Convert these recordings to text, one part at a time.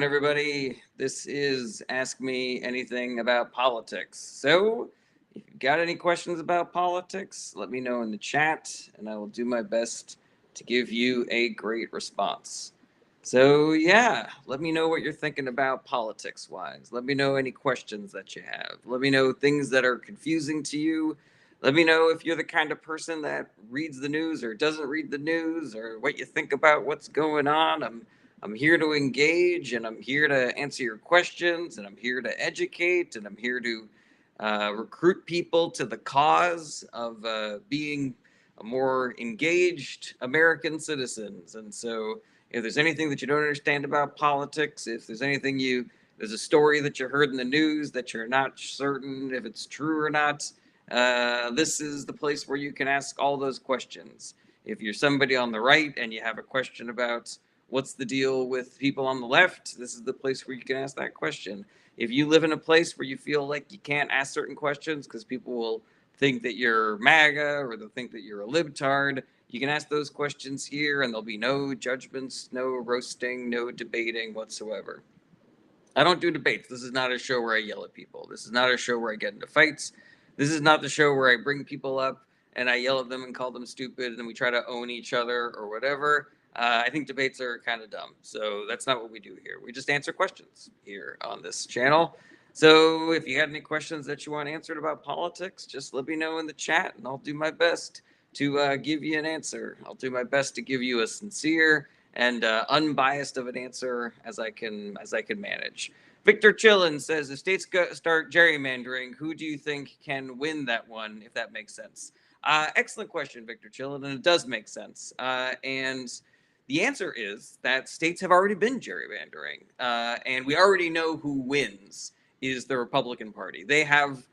Everybody, this is Ask Me Anything About Politics. So, if you've got any questions about politics, let me know in the chat, and I will do my best to give you a great response. So, yeah, let me know what you're thinking about politics wise. Let me know any questions that you have. Let me know things that are confusing to you. Let me know if you're the kind of person that reads the news or doesn't read the news, or what you think about what's going on. I'm here to engage, and I'm here to answer your questions, and I'm here to educate, and I'm here to recruit people to the cause of being a more engaged American citizens. And so, if there's anything that you don't understand about politics, if there's a story that you heard in the news that you're not certain if it's true or not, this is the place where you can ask all those questions. If you're somebody on the right and you have a question about what's the deal with people on the left, this is the place where you can ask that question. If you live in a place where you feel like you can't ask certain questions because people will think that you're MAGA or they'll think that you're a libtard, you can ask those questions here, and there'll be no judgments, no roasting, no debating whatsoever. I don't do debates. This is not a show where I yell at people. This is not a show where I get into fights. This is not the show where I bring people up and I yell at them and call them stupid and then we try to own each other or whatever. I think debates are kind of dumb. So that's not what we do here. We just answer questions here on this channel. So if you had any questions that you want answered about politics, just let me know in the chat and I'll do my best to give you an answer. I'll do my best to give you a sincere and unbiased of an answer as I can manage. Victor Chillin says, if states start gerrymandering, who do you think can win that one, if that makes sense? Excellent question, Victor Chillin, and it does make sense. And the answer is that states have already been gerrymandering, and we already know who wins is the Republican Party. They have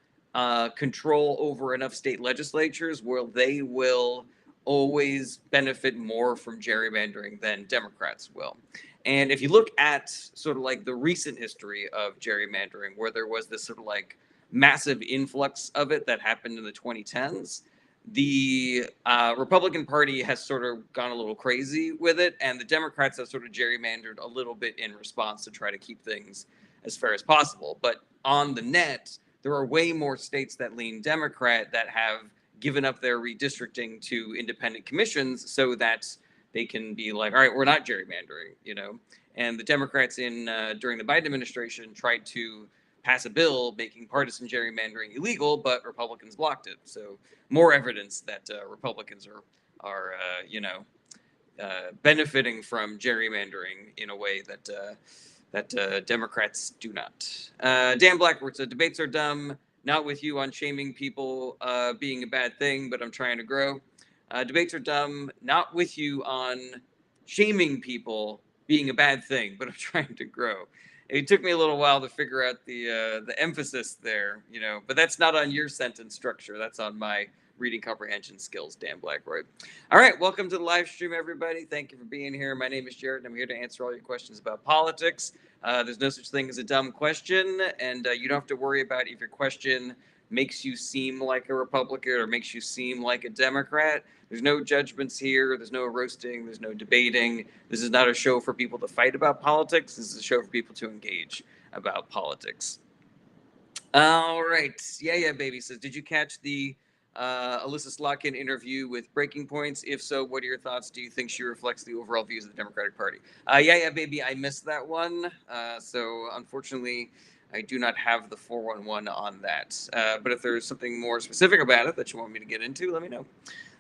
control over enough state legislatures where they will always benefit more from gerrymandering than Democrats will. And if you look at sort of like the recent history of gerrymandering, where there was this sort of like massive influx of it that happened in the 2010s, the Republican Party has sort of gone a little crazy with it, and the Democrats have sort of gerrymandered a little bit in response to try to keep things as fair as possible. But on the net, there are way more states that lean Democrat that have given up their redistricting to independent commissions so that they can be like, all right, we're not gerrymandering. And the Democrats in during the Biden administration tried to pass a bill making partisan gerrymandering illegal, but Republicans blocked it. So more evidence that Republicans are benefiting from gerrymandering in a way that Democrats do not. Dan Blackwood said, debates are dumb. Not with you on shaming people being a bad thing, but I'm trying to grow. Debates are dumb. Not with you on shaming people being a bad thing, but I'm trying to grow. It took me a little while to figure out the emphasis there, but that's not on your sentence structure. That's on my reading comprehension skills, Dan Blackroyd. All right, welcome to the live stream, everybody. Thank you for being here. My name is Jared, and I'm here to answer all your questions about politics. There's no such thing as a dumb question, and you don't have to worry about if your question makes you seem like a Republican or makes you seem like a Democrat. There's no judgments here. There's no roasting. There's no debating. This is not a show for people to fight about politics. This is a show for people to engage about politics. All right. Yeah, baby says, did you catch the Alyssa Slotkin interview with Breaking Points? If so, what are your thoughts? Do you think she reflects the overall views of the Democratic Party? Yeah, baby, I missed that one. So unfortunately, I do not have the 411 on that. But if there's something more specific about it that you want me to get into, let me know.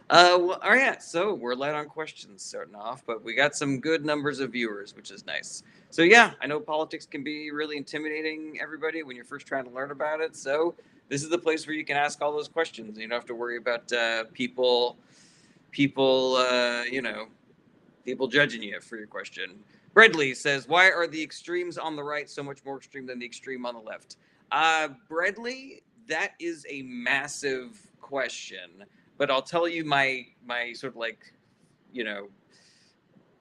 Well, all right, so we're light on questions starting off, but we got some good numbers of viewers, which is nice. So yeah, I know politics can be really intimidating, everybody, when you're first trying to learn about it. So this is the place where you can ask all those questions. You don't have to worry about people, people judging you for your question. Bradley says, why are the extremes on the right so much more extreme than the extreme on the left? Bradley, that is a massive question, but I'll tell you my sort of like, you know,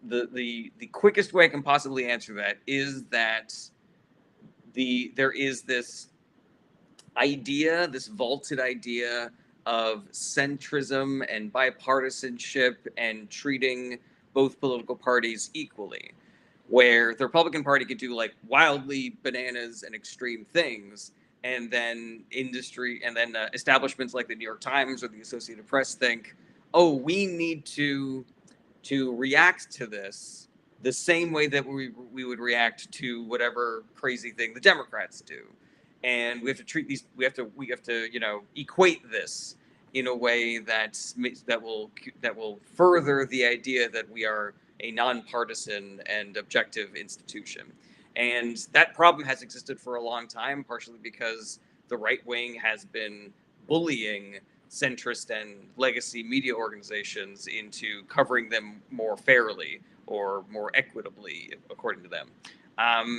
the quickest way I can possibly answer that is that there is this idea, this vaulted idea of centrism and bipartisanship and treating both political parties equally. where the Republican Party could do like wildly bananas and extreme things, and then establishments like the New York Times or the Associated Press think, oh, we need to react to this the same way that we would react to whatever crazy thing the Democrats do, and we have to treat these we have to equate this in a way that will further the idea that we are a nonpartisan and objective institution. And that problem has existed for a long time, partially because the right wing has been bullying centrist and legacy media organizations into covering them more fairly or more equitably, according to them.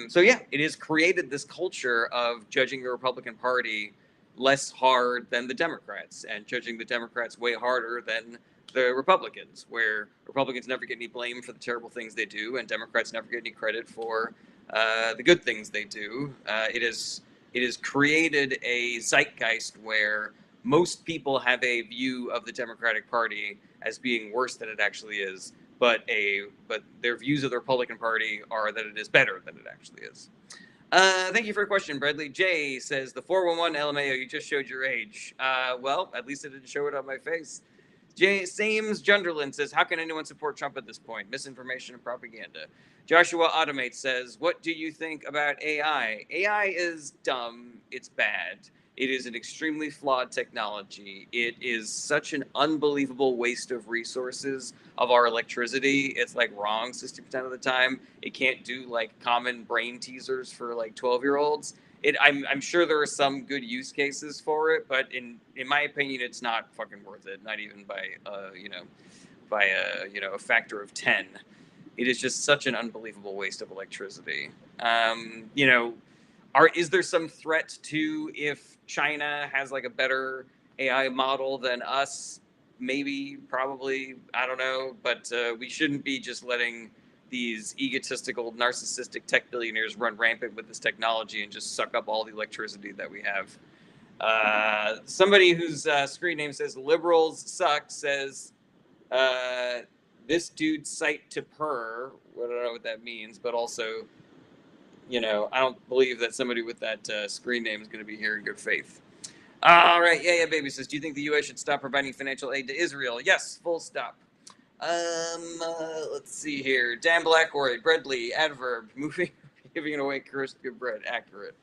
So yeah, it has created this culture of judging the Republican Party less hard than the Democrats and judging the Democrats way harder than the Republicans, where Republicans never get any blame for the terrible things they do, and Democrats never get any credit for the good things they do. It has created a zeitgeist where most people have a view of the Democratic Party as being worse than it actually is, but their views of the Republican Party are that it is better than it actually is. Thank you for your question, Bradley. Jay says, the 411 LMAO, you just showed your age. Well, at least I didn't show it on my face. Sames Junderland says, how can anyone support Trump at this point? Misinformation and propaganda. Joshua Automate says, what do you think about AI? AI is dumb. It's bad. It is an extremely flawed technology. It is such an unbelievable waste of resources of our electricity. It's like wrong 60% of the time. It can't do like common brain teasers for like 12-year-olds. I'm sure there are some good use cases for it, but in my opinion, it's not fucking worth it. Not even by a factor of 10. It is just such an unbelievable waste of electricity. Is there some threat to if China has like a better AI model than us? Maybe, probably, I don't know, but we shouldn't be just letting these egotistical, narcissistic tech billionaires run rampant with this technology and just suck up all the electricity that we have. Somebody whose screen name says liberals suck says, this dude's site to purr. I don't know what that means, but also, I don't believe that somebody with that screen name is going to be here in good faith. All right, yeah, baby says, do you think the U.S. should stop providing financial aid to Israel? Yes, full stop. Let's see here. Dan Blackwood, Breadly, adverb, moving, giving away cursed good bread, accurate.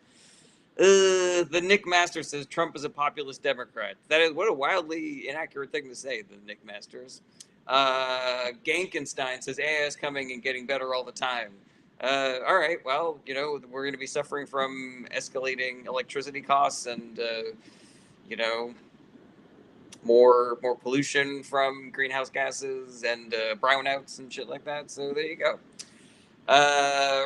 The Nick Master says Trump is a populist Democrat. That is what a wildly inaccurate thing to say, the Nick Masters. Gankenstein says AI is coming and getting better all the time. All right, well, we're going to be suffering from escalating electricity costs and, more pollution from greenhouse gases and brownouts and shit like that. So there you go.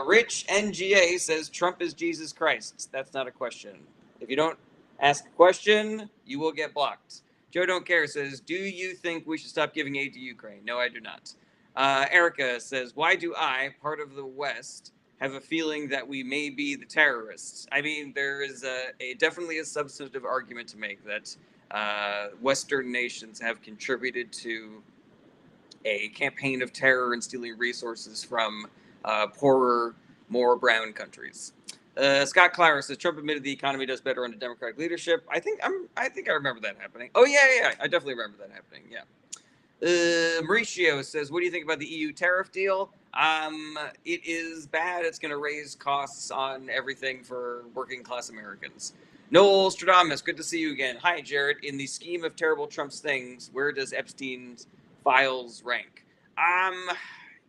Rich NGA says Trump is Jesus Christ. That's not a question. If you don't ask a question, you will get blocked. Joe Don't Care says, do you think we should stop giving aid to Ukraine? No, I do not. Erica says, why do I, part of the West, have a feeling that we may be the terrorists? I mean, there is definitely a substantive argument to make that Western nations have contributed to a campaign of terror and stealing resources from poorer, more brown countries. Scott Clara says Trump admitted the economy does better under Democratic leadership. I think I remember that happening. Oh yeah, I definitely remember that happening. Yeah. Mauricio says, what do you think about the EU tariff deal? It is bad. It's going to raise costs on everything for working class Americans. Noel Stradamus, good to see you again. Hi, Jared. In the scheme of terrible Trump's things, where does Epstein's files rank?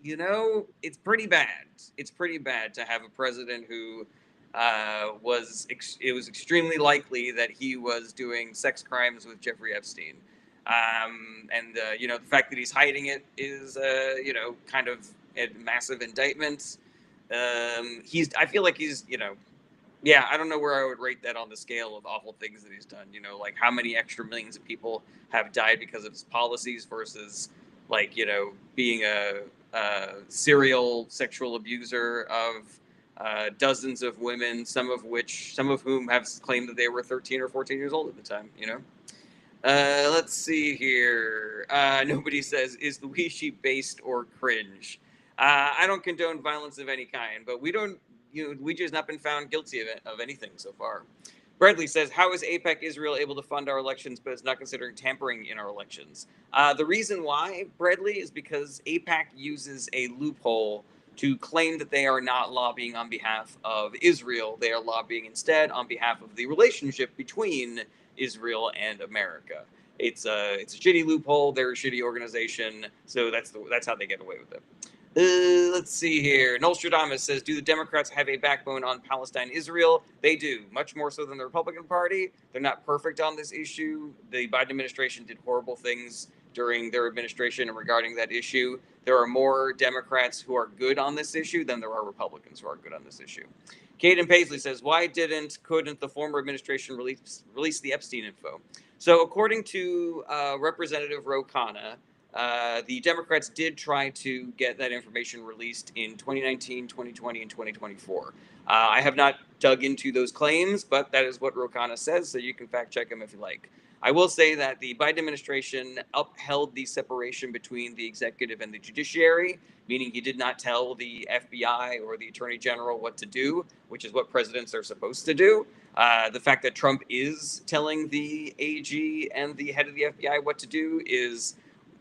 It's pretty bad. It's pretty bad to have a president who it was extremely likely that he was doing sex crimes with Jeffrey Epstein. The fact that he's hiding it is, kind of a massive indictment. I feel like he's, I don't know where I would rate that on the scale of awful things that he's done. Like how many extra millions of people have died because of his policies versus, being a serial sexual abuser of dozens of women, some of whom have claimed that they were 13 or 14 years old at the time. Let's see here. Nobody says, is Luigi based or cringe? I don't condone violence of any kind, but we just not been found guilty of anything so far. Bradley says, how is APEC Israel able to fund our elections but is not considering tampering in our elections? The reason why, Bradley, is because APEC uses a loophole to claim that they are not lobbying on behalf of Israel. They are lobbying instead on behalf of the relationship between Israel and America. It's a shitty loophole. They're a shitty organization, so that's how they get away with it. Let's see here. Nostradamus says, do the Democrats have a backbone on Palestine, Israel? They do, much more so than the Republican Party. They're not perfect on this issue. The Biden administration did horrible things during their administration regarding that issue. There are more Democrats who are good on this issue than there are Republicans who are good on this issue. Caden Paisley says, why couldn't the former administration release the Epstein info? So according to Representative Ro Khanna, the Democrats did try to get that information released in 2019, 2020, and 2024. I have not dug into those claims, but that is what Ro Khanna says, so you can fact check him if you like. I will say that the Biden administration upheld the separation between the executive and the judiciary, meaning he did not tell the FBI or the attorney general what to do, which is what presidents are supposed to do. The fact that Trump is telling the AG and the head of the FBI what to do is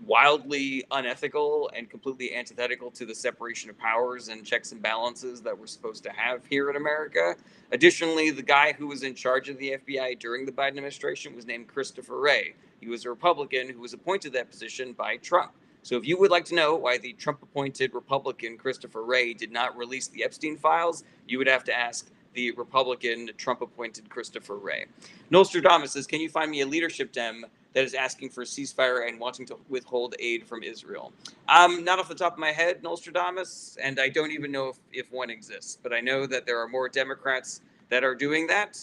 wildly unethical and completely antithetical to the separation of powers and checks and balances that we're supposed to have here in America. Additionally, the guy who was in charge of the FBI during the Biden administration was named Christopher Wray. He was a Republican who was appointed to that position by Trump. So if you would like to know why the Trump-appointed Republican Christopher Wray did not release the Epstein files, you would have to ask the Republican Trump-appointed Christopher Wray. Nostradamus says, can you find me a leadership Dem that is asking for a ceasefire and wanting to withhold aid from Israel? Not off the top of my head, Nostradamus, and I don't even know if one exists, but I know that there are more Democrats that are doing that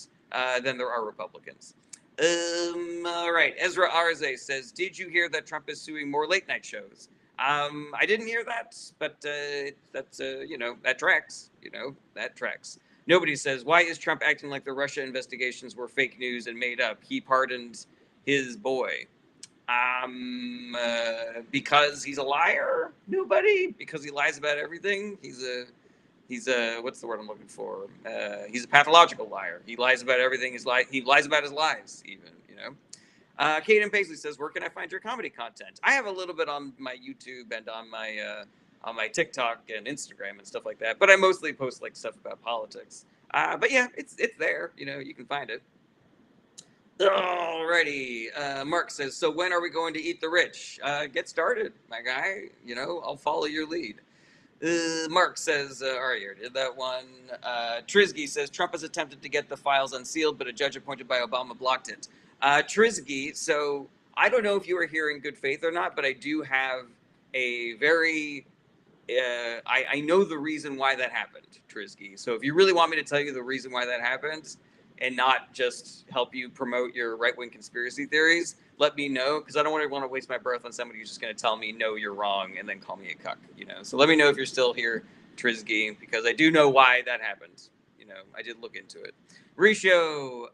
than there are Republicans. All right. Ezra Arze says, did you hear that Trump is suing more late night shows? I didn't hear that, but that's, that tracks. That tracks. Nobody says, why is Trump acting like the Russia investigations were fake news and made up? He pardoned his boy. Because he's a liar? Nobody? Because he lies about everything? He's a what's the word I'm looking for? He's a pathological liar. He lies about everything. He lies about his lies, even. Caden Paisley says, where can I find your comedy content? I have a little bit on my YouTube and on my TikTok and Instagram and stuff like that, but I mostly post like stuff about politics. But yeah, it's there. You can find it. Alrighty. Mark says, so when are we going to eat the rich? Get started, my guy. I'll follow your lead. Mark says, all right, here, did that one. Trisgy says, Trump has attempted to get the files unsealed, but a judge appointed by Obama blocked it. Trisgy, so I don't know if you were here in good faith or not, but I do have a very, I know the reason why that happened, Trisgy. So if you really want me to tell you the reason why that happened, and not just help you promote your right-wing conspiracy theories, let me know, because I don't want to waste my breath on somebody who's just going to tell me, no, you're wrong, and then call me a cuck, So let me know if you're still here, Trisgy, because I do know why that happened. I did look into it. Risho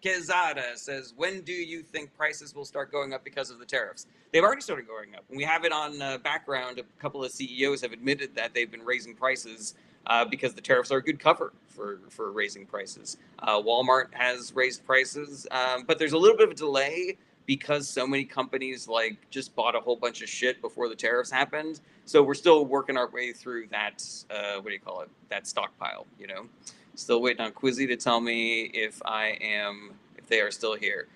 Quezada says, when do you think prices will start going up because of the tariffs? They've already started going up. And we have it on background. A couple of CEOs have admitted that they've been raising prices because the tariffs are a good cover for raising prices. Walmart has raised prices, but there's a little bit of a delay because so many companies just bought a whole bunch of shit before the tariffs happened. So we're still working our way through that, that stockpile, Still waiting on Quizzy to tell me if they are still here.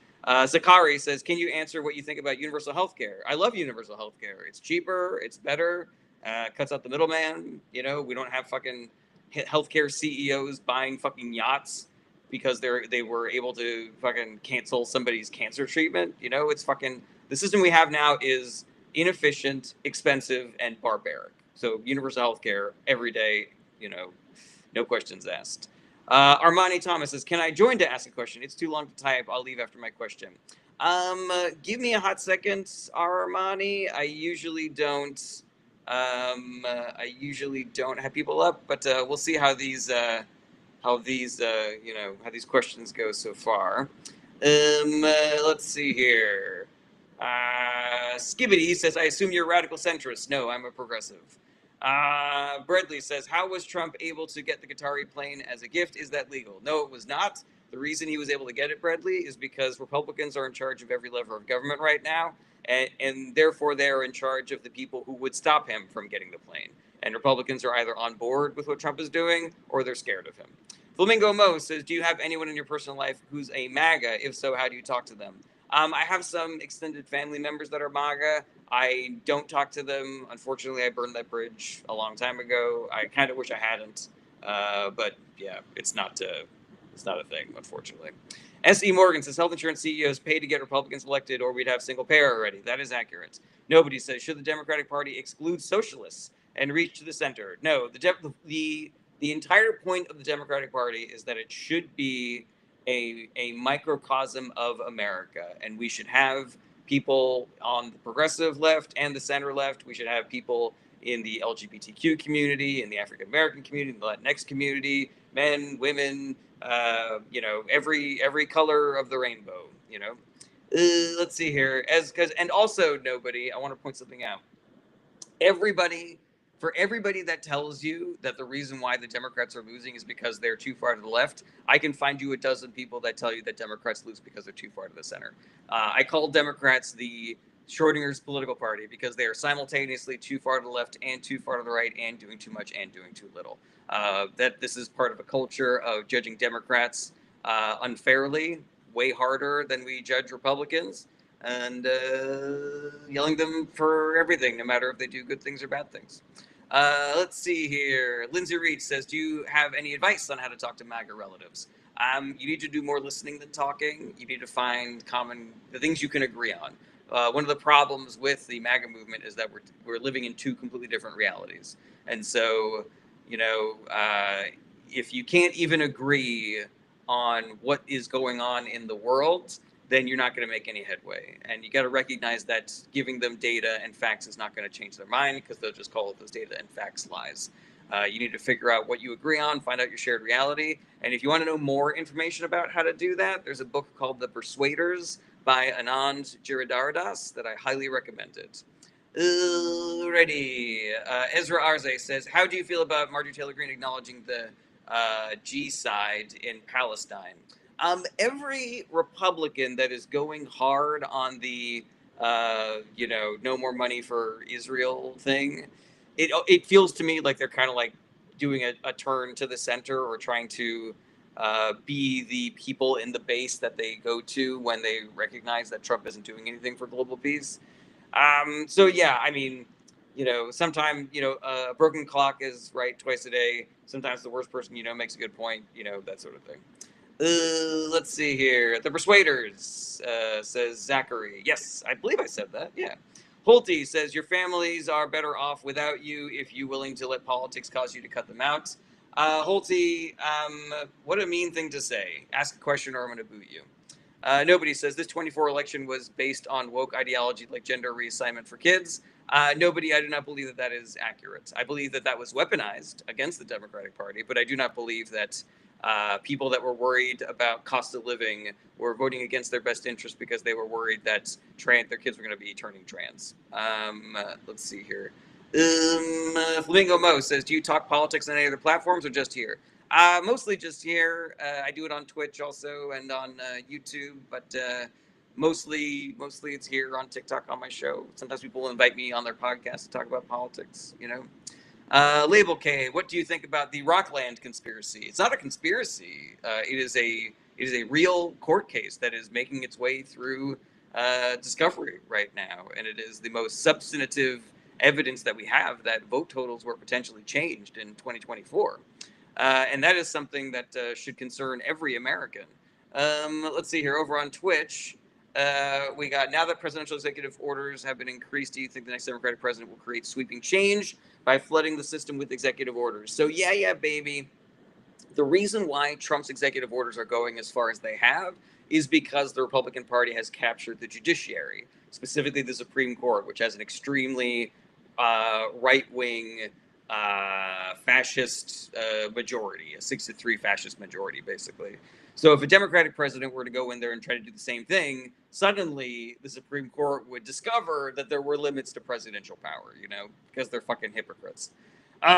Sakari says, can you answer what you think about universal healthcare? I love universal healthcare. It's cheaper, it's better, cuts out the middleman. We don't have fucking healthcare CEOs buying fucking yachts because they were able to fucking cancel somebody's cancer treatment. It's fucking, the system we have now is inefficient, expensive, and barbaric. So universal healthcare every day, no questions asked. Armani Thomas says, can I join to ask a question? It's too long to type. I'll leave after my question. Give me a hot second, Armani. I usually don't have people up, but we'll see how these questions go so far. Let's see here. Skibbity says, I assume you're a radical centrist. No, I'm a progressive. Bradley says, how was Trump able to get the Qatari plane as a gift? Is that legal? No, it was not. The reason he was able to get it, Bradley, is because Republicans are in charge of every level of government right now, and therefore they are in charge of the people who would stop him from getting the plane. And Republicans are either on board with what Trump is doing or they're scared of him. Flamingo Mo says, do you have anyone in your personal life who's a MAGA? If so, how do you talk to them? I have some extended family members that are MAGA. I don't talk to them. Unfortunately, I burned that bridge a long time ago. I kind of wish I hadn't, but yeah, it's not a thing, unfortunately. S.E. Morgan says health insurance CEOs pay to get Republicans elected, or we'd have single payer already. That is accurate. Nobody says should the Democratic Party exclude socialists and reach to the center. No, the entire point of the Democratic Party is that it should be a microcosm of America, and we should have people on the progressive left and the center left. We should have people in the LGBTQ community, in the African American community, in the Latinx community, men, women, every color of the rainbow. Let's see here, and also nobody. I want to point something out. Everybody For everybody that tells you that the reason why the Democrats are losing is because they're too far to the left, I can find you a dozen people that tell you that Democrats lose because they're too far to the center. I call Democrats the Schrodinger's political party because they are simultaneously too far to the left and too far to the right and doing too much and doing too little. That this is part of a culture of judging Democrats unfairly, way harder than we judge Republicans, and yelling them for everything, no matter if they do good things or bad things. Let's see here. Lindsay Reed says, do you have any advice on how to talk to MAGA relatives? You need to do more listening than talking. You need to find the things you can agree on. One of the problems with the MAGA movement is that we're living in two completely different realities. And so, if you can't even agree on what is going on in the world, then you're not going to make any headway. And you got to recognize that giving them data and facts is not going to change their mind, because they'll just call those data and facts lies. You need to figure out what you agree on, find out your shared reality. And if you want to know more information about how to do that, there's a book called The Persuaders by Anand Giridharadas that I highly recommend it. Alrighty. Ezra Arze says, how do you feel about Marjorie Taylor Greene acknowledging the G side in Palestine? Every Republican that is going hard on the, no more money for Israel thing, it feels to me like they're kind of like doing a turn to the center, or trying to be the people in the base that they go to when they recognize that Trump isn't doing anything for global peace. So yeah, I mean, sometimes, a broken clock is right twice a day. Sometimes the worst person makes a good point, that sort of thing. Let's see here. The Persuaders, says Zachary. Yes, I believe I said that. Yeah. Holty says, your families are better off without you if you're willing to let politics cause you to cut them out. Holty, what a mean thing to say. Ask a question or I'm going to boot you. Nobody says this 24 election was based on woke ideology like gender reassignment for kids. Nobody, I do not believe that is accurate. I believe that was weaponized against the Democratic Party, but I do not believe that people that were worried about cost of living were voting against their best interest because they were worried that their kids were going to be turning trans. Let's see here. Flamingo Mo says, do you talk politics on any other platforms or just here? Mostly just here. I do it on Twitch also and on YouTube, but mostly it's here on TikTok on my show. Sometimes people will invite me on their podcast to talk about politics, Label K, what do you think about the Rockland conspiracy? It's not a conspiracy. It is a real court case that is making its way through discovery right now, and it is the most substantive evidence that we have that vote totals were potentially changed in 2024. And that is something that should concern every American. Let's see here. Over on Twitch, we got, now that presidential executive orders have been increased, do you think the next Democratic president will create sweeping change by flooding the system with executive orders? So yeah, baby. The reason why Trump's executive orders are going as far as they have is because the Republican Party has captured the judiciary, specifically the Supreme Court, which has an extremely right-wing fascist majority, a 6-3 fascist majority, basically. So if a Democratic president were to go in there and try to do the same thing, suddenly the Supreme Court would discover that there were limits to presidential power, because they're fucking hypocrites. So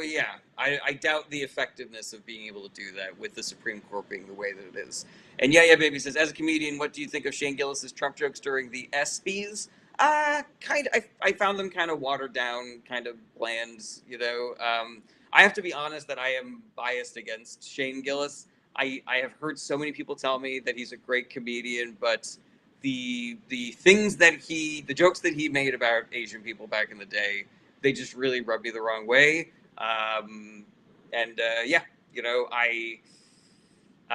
yeah, I doubt the effectiveness of being able to do that with the Supreme Court being the way that it is. And yeah, baby says, as a comedian, what do you think of Shane Gillis's Trump jokes during the ESPYs? Kind of, I found them kind of watered down, kind of bland, I have to be honest that I am biased against Shane Gillis. I have heard so many people tell me that he's a great comedian, but the the jokes that he made about Asian people back in the day, they just really rubbed me the wrong way. And yeah, I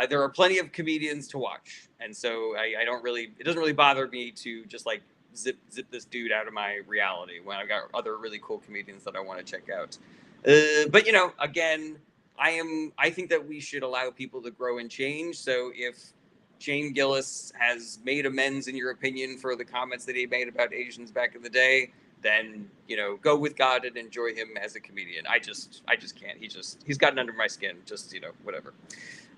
there are plenty of comedians to watch, and so I don't really. It doesn't really bother me to just like zip this dude out of my reality when I've got other really cool comedians that I want to check out. But again, I think that we should allow people to grow and change. So if Shane Gillis has made amends, in your opinion, for the comments that he made about Asians back in the day, then go with God and enjoy him as a comedian. I just can't. He's gotten under my skin. Just whatever.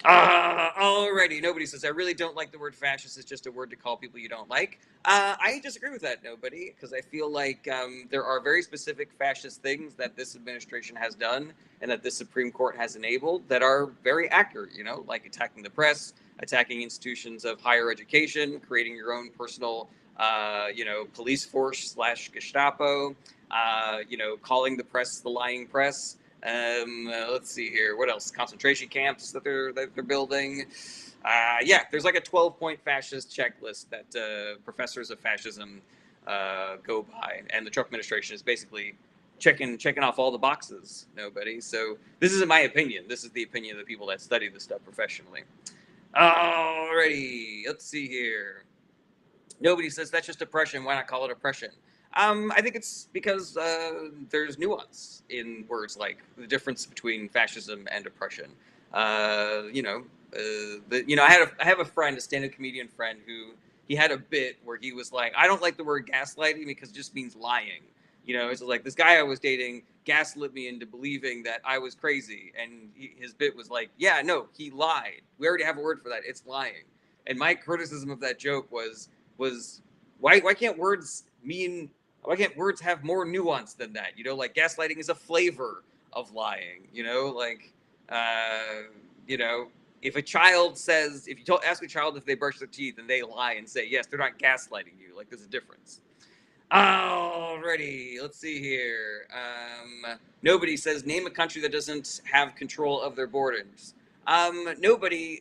Alrighty. Nobody says, I really don't like the word fascist. It's just a word to call people you don't like. I disagree with that, nobody, because I feel like there are very specific fascist things that this administration has done and that the Supreme Court has enabled that are very accurate, like attacking the press, attacking institutions of higher education, creating your own personal, police force / Gestapo, calling the press the lying press. Let's see here. What else? Concentration camps that they're building. Yeah, there's like a 12-point fascist checklist that professors of fascism go by, and the Trump administration is basically checking off all the boxes. Nobody. So this isn't my opinion. This is the opinion of the people that study this stuff professionally. Alrighty, let's see here. Nobody says that's just oppression. Why not call it oppression? I think it's because there's nuance in words like the difference between fascism and oppression. I have a friend, a stand-up comedian friend, who he had a bit where he was like, I don't like the word gaslighting because it just means lying. It's like this guy I was dating gaslit me into believing that I was crazy, and his bit was like, yeah, no, he lied. We already have a word for that. It's lying. And my criticism of that joke was why can't words have more nuance than that? Like gaslighting is a flavor of lying. If a child says, if you ask a child if they brush their teeth and they lie and say yes, they're not gaslighting you. Like, there's a difference. Alrighty, let's see here. Nobody says, name a country that doesn't have control of their borders. Nobody.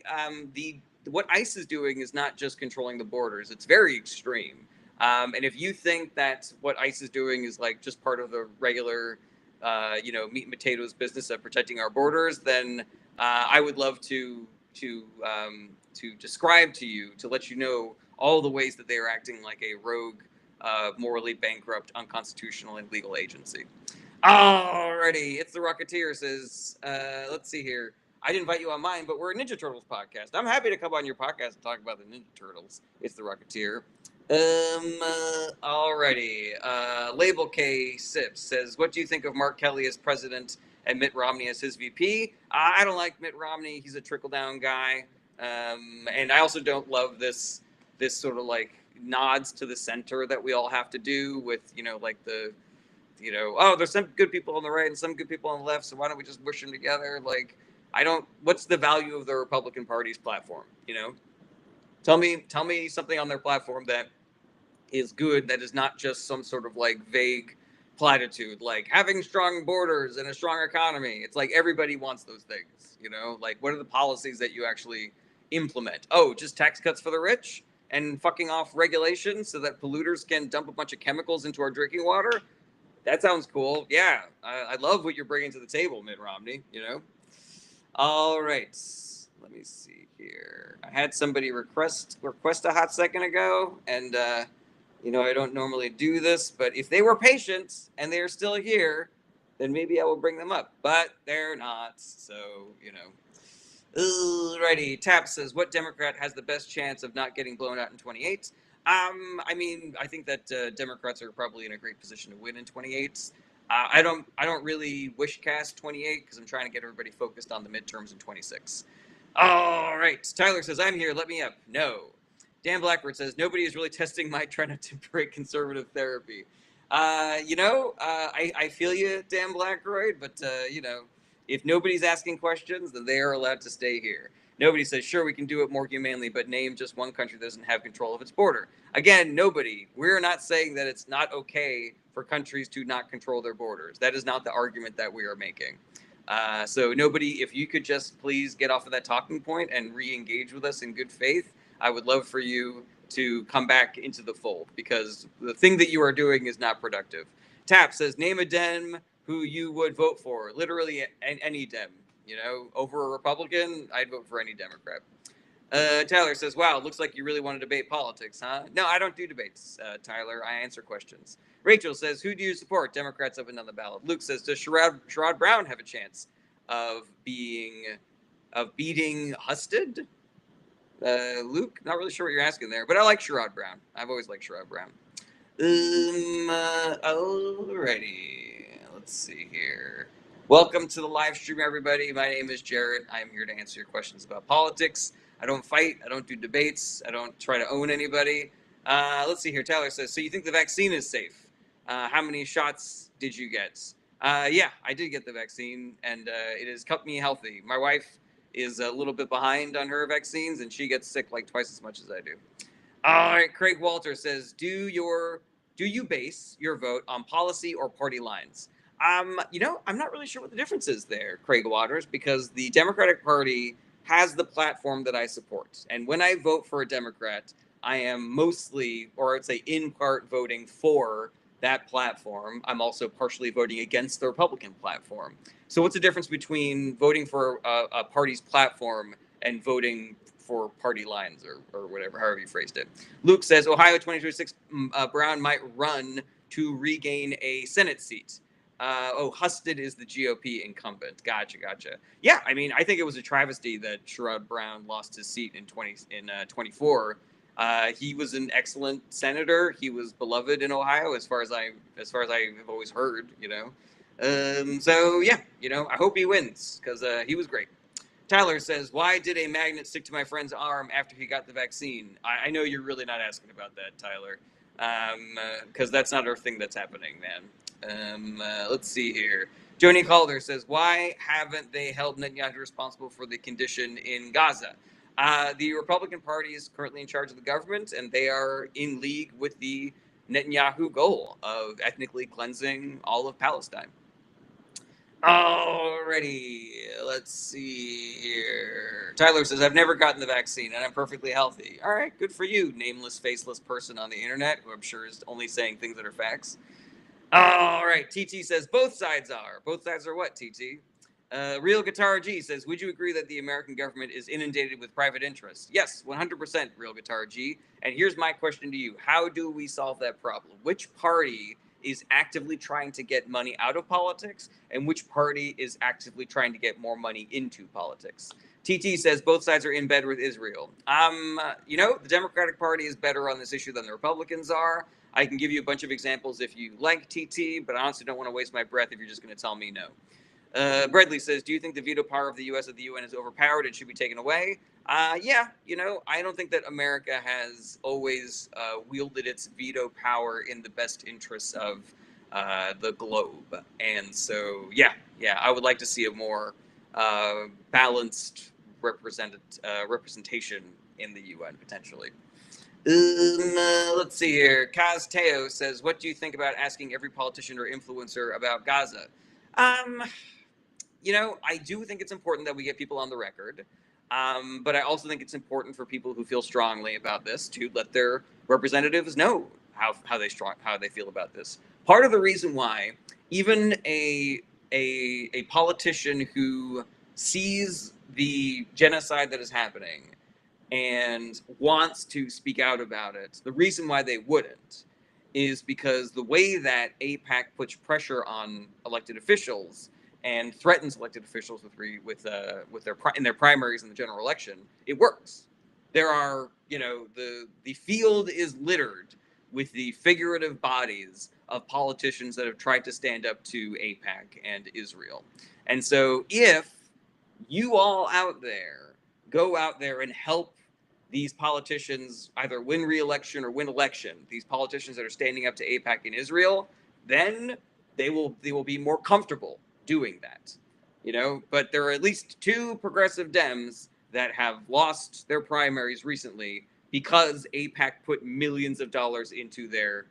What ICE is doing is not just controlling the borders. It's very extreme. And if you think that what ICE is doing is like just part of the regular, meat and potatoes business of protecting our borders, then I would love to describe to you, to let you know all the ways that they are acting like a rogue, morally bankrupt, unconstitutional, and illegal agency. Alrighty, it's the Rocketeer says, let's see here. I'd invite you on mine, but we're a Ninja Turtles podcast. I'm happy to come on your podcast and talk about the Ninja Turtles. It's the Rocketeer. Alrighty. Label K Sips says, what do you think of Mark Kelly as president and Mitt Romney as his VP? I don't like Mitt Romney. He's a trickle-down guy. And I also don't love this sort of like nods to the center that we all have to do with, there's some good people on the right and some good people on the left, so why don't we just push them together? Like, what's the value of the Republican Party's platform? Tell me something on their platform that is good, that is not just some sort of like vague platitude, like having strong borders and a strong economy. It's like everybody wants those things, like what are the policies that you actually implement? Oh, just tax cuts for the rich and fucking off regulations so that polluters can dump a bunch of chemicals into our drinking water? That sounds cool. Yeah, I love what you're bringing to the table, Mitt Romney, All right, let me see here. I had somebody request a hot second ago, and I don't normally do this, but if they were patient and they're still here, then maybe I will bring them up. But they're not, so Alrighty, Tap says, what Democrat has the best chance of not getting blown out in 28? I think that Democrats are probably in a great position to win in 28. I don't really wish cast 28 because I'm trying to get everybody focused on the midterms in 26. All right, Tyler says I'm here. Let me up. No. Dan Blackbird says nobody is really testing my try not to break conservative therapy. I feel you, Dan Blackroyd, but if nobody's asking questions, then they are allowed to stay here. Nobody says, sure, we can do it more humanely, but name just one country that doesn't have control of its border. Again, nobody. We're not saying that it's not okay for countries to not control their borders. That is not the argument that we are making. So nobody, if you could just please get off of that talking point and re-engage with us in good faith, I would love for you to come back into the fold because the thing that you are doing is not productive. Tap says, name a Dem who you would vote for. Literally any Dem. Over a Republican, I'd vote for any Democrat. Tyler says, wow, looks like you really want to debate politics, huh? No, I don't do debates, Tyler. I answer questions. Rachel says, who do you support? Democrats up and down the ballot. Luke says, does Sherrod Brown have a chance of beating Husted? Luke, not really sure what you're asking there, but I like Sherrod Brown. I've always liked Sherrod Brown. Alrighty. Let's see here. Welcome to the live stream, everybody. My name is Jarrett. I'm here to answer your questions about politics. I don't fight. I don't do debates. I don't try to own anybody. Let's see here. Tyler says, so you think the vaccine is safe? How many shots did you get? Yeah, I did get the vaccine, and it has kept me healthy. My wife is a little bit behind on her vaccines, and she gets sick like twice as much as I do. All right, Craig Walter says, do you base your vote on policy or party lines? I'm not really sure what the difference is there, Craig Waters, because the Democratic Party has the platform that I support. And when I vote for a Democrat, I am mostly, or I'd say in part, voting for that platform. I'm also partially voting against the Republican platform. So what's the difference between voting for a party's platform and voting for party lines or whatever, however you phrased it? Luke says, Ohio 2026, Brown might run to regain a Senate seat. Husted is the GOP incumbent. Gotcha. Yeah, I mean, I think it was a travesty that Sherrod Brown lost his seat in 24. He was an excellent senator. He was beloved in Ohio, as far as I've always heard. So yeah, I hope he wins because he was great. Tyler says, why did a magnet stick to my friend's arm after he got the vaccine? I know you're really not asking about that, Tyler, because that's not our thing that's happening, man. Let's see here. Joni Calder says, why haven't they held Netanyahu responsible for the condition in Gaza? The Republican Party is currently in charge of the government, and they are in league with the Netanyahu goal of ethnically cleansing all of Palestine. Alrighty, let's see here. Tyler says, I've never gotten the vaccine and I'm perfectly healthy. All right, good for you, nameless, faceless person on the internet who I'm sure is only saying things that are facts. All right, TT says, both sides are. Both sides are what, TT? Real Guitar G says, would you agree that the American government is inundated with private interests? Yes, 100%, Real Guitar G. And here's my question to you. How do we solve that problem? Which party is actively trying to get money out of politics, and which party is actively trying to get more money into politics? TT says both sides are in bed with Israel. The Democratic Party is better on this issue than the Republicans are. I can give you a bunch of examples if you like, TT, but I honestly don't want to waste my breath if you're just going to tell me no. Bradley says, do you think the veto power of the U.S. at the UN is overpowered and should be taken away? Yeah, I don't think that America has always wielded its veto power in the best interests of the globe. And so, yeah, I would like to see a more balanced representation in the UN, potentially. Let's see here. Kaz Teo says, what do you think about asking every politician or influencer about Gaza? I do think it's important that we get people on the record. But I also think it's important for people who feel strongly about this to let their representatives know how they feel about this. Part of the reason why even a politician who sees the genocide that is happening and wants to speak out about it, the reason why they wouldn't is because the way that AIPAC puts pressure on elected officials and threatens elected officials in their primaries in the general election, it works. There are, the field is littered with the figurative bodies of politicians that have tried to stand up to AIPAC and Israel. And so if you all out there go out there and help these politicians either win re-election or win election, these politicians that are standing up to AIPAC in Israel, then they will be more comfortable doing that. But there are at least two progressive Dems that have lost their primaries recently because AIPAC put millions of dollars into their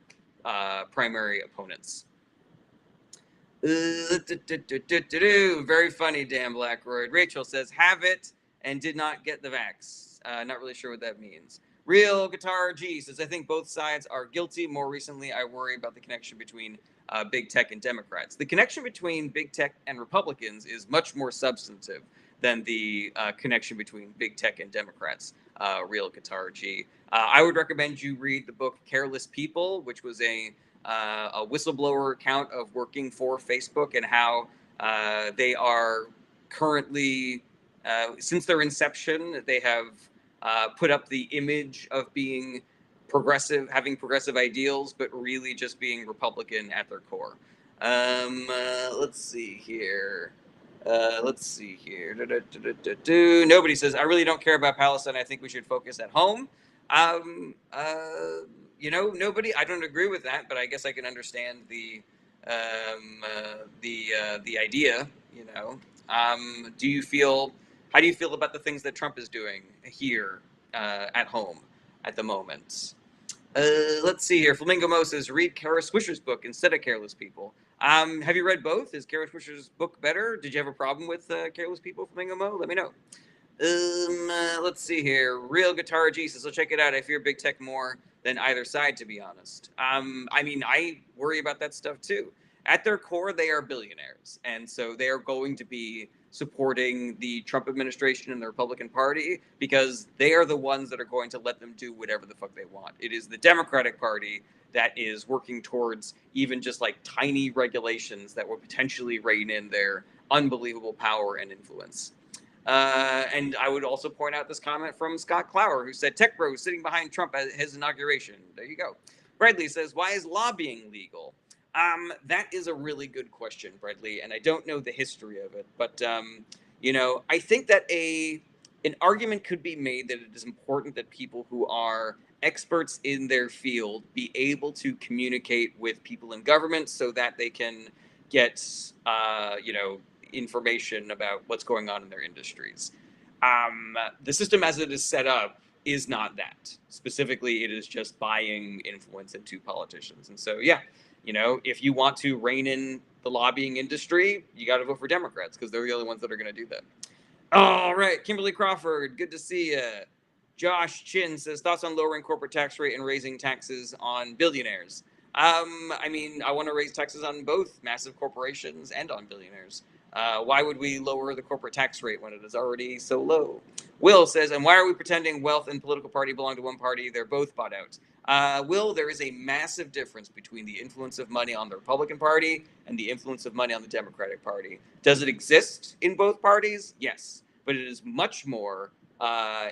primary opponents. Very funny, Dan Blackroyd. Rachel says, have it and did not get the vax. Not really sure what that means. Real Guitar G says, I think both sides are guilty. More recently, I worry about the connection between big tech and Democrats. The connection between big tech and Republicans is much more substantive than the connection between big tech and Democrats. Real Guitar G. I would recommend you read the book Careless People, which was a whistleblower account of working for Facebook and how they are currently, since their inception, they have put up the image of being progressive, having progressive ideals, but really just being Republican at their core. Let's see here. Nobody says, I really don't care about Palestine. I think we should focus at home. Nobody. I don't agree with that, but I guess I can understand the idea. Do you feel? How do you feel about the things that Trump is doing here at home at the moment? Let's see here. Flamingo Mo says, read Kara Swisher's book instead of Careless People. Have you read both? Is Kara Swisher's book better? Did you have a problem with Careless People, Flamingo Mo? Let me know. Let's see here. Real Guitar G says, I'll check it out. I fear big tech more than either side, to be honest. I worry about that stuff too. At their core, they are billionaires. And so they are going to be supporting the Trump administration and the Republican Party because they are the ones that are going to let them do whatever the fuck they want. It is the Democratic Party that is working towards even just like tiny regulations that will potentially rein in their unbelievable power and influence. And I would also point out this comment from Scott Clower, who said, Tech Bro sitting behind Trump at his inauguration. There you go. Bradley says, why is lobbying legal? That is a really good question, Bradley, and I don't know the history of it. But, I think that an argument could be made that it is important that people who are experts in their field be able to communicate with people in government so that they can get, information about what's going on in their industries. The system as it is set up is not that. Specifically, it is just buying influence into politicians. And so, if you want to rein in the lobbying industry, you got to vote for Democrats because they're the only ones that are going to do that. All right, Kimberly Crawford, good to see you. Josh Chin says, thoughts on lowering corporate tax rate and raising taxes on billionaires? I want to raise taxes on both massive corporations and on billionaires. Why would we lower the corporate tax rate when it is already so low? Will says, and why are we pretending wealth and political party belong to one party? They're both bought out. Will, there is a massive difference between the influence of money on the Republican Party and the influence of money on the Democratic Party. Does it exist in both parties? Yes, but it is much more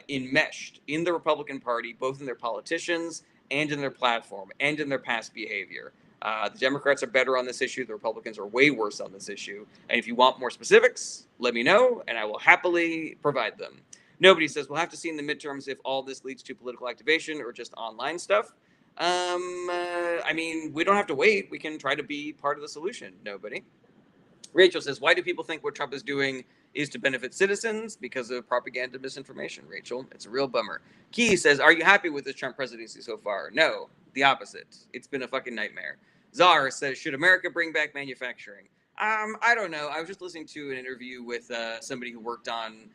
enmeshed in the Republican Party, both in their politicians and in their platform and in their past behavior. The Democrats are better on this issue. The Republicans are way worse on this issue. And if you want more specifics, let me know, and I will happily provide them. Nobody says, we'll have to see in the midterms if all this leads to political activation or just online stuff. We don't have to wait. We can try to be part of the solution. Nobody. Rachel says, why do people think what Trump is doing is to benefit citizens? Because of propaganda and misinformation, Rachel. It's a real bummer. Key says, are you happy with the Trump presidency so far? No, the opposite. It's been a fucking nightmare. Czar says, should America bring back manufacturing? I don't know. I was just listening to an interview with somebody who worked on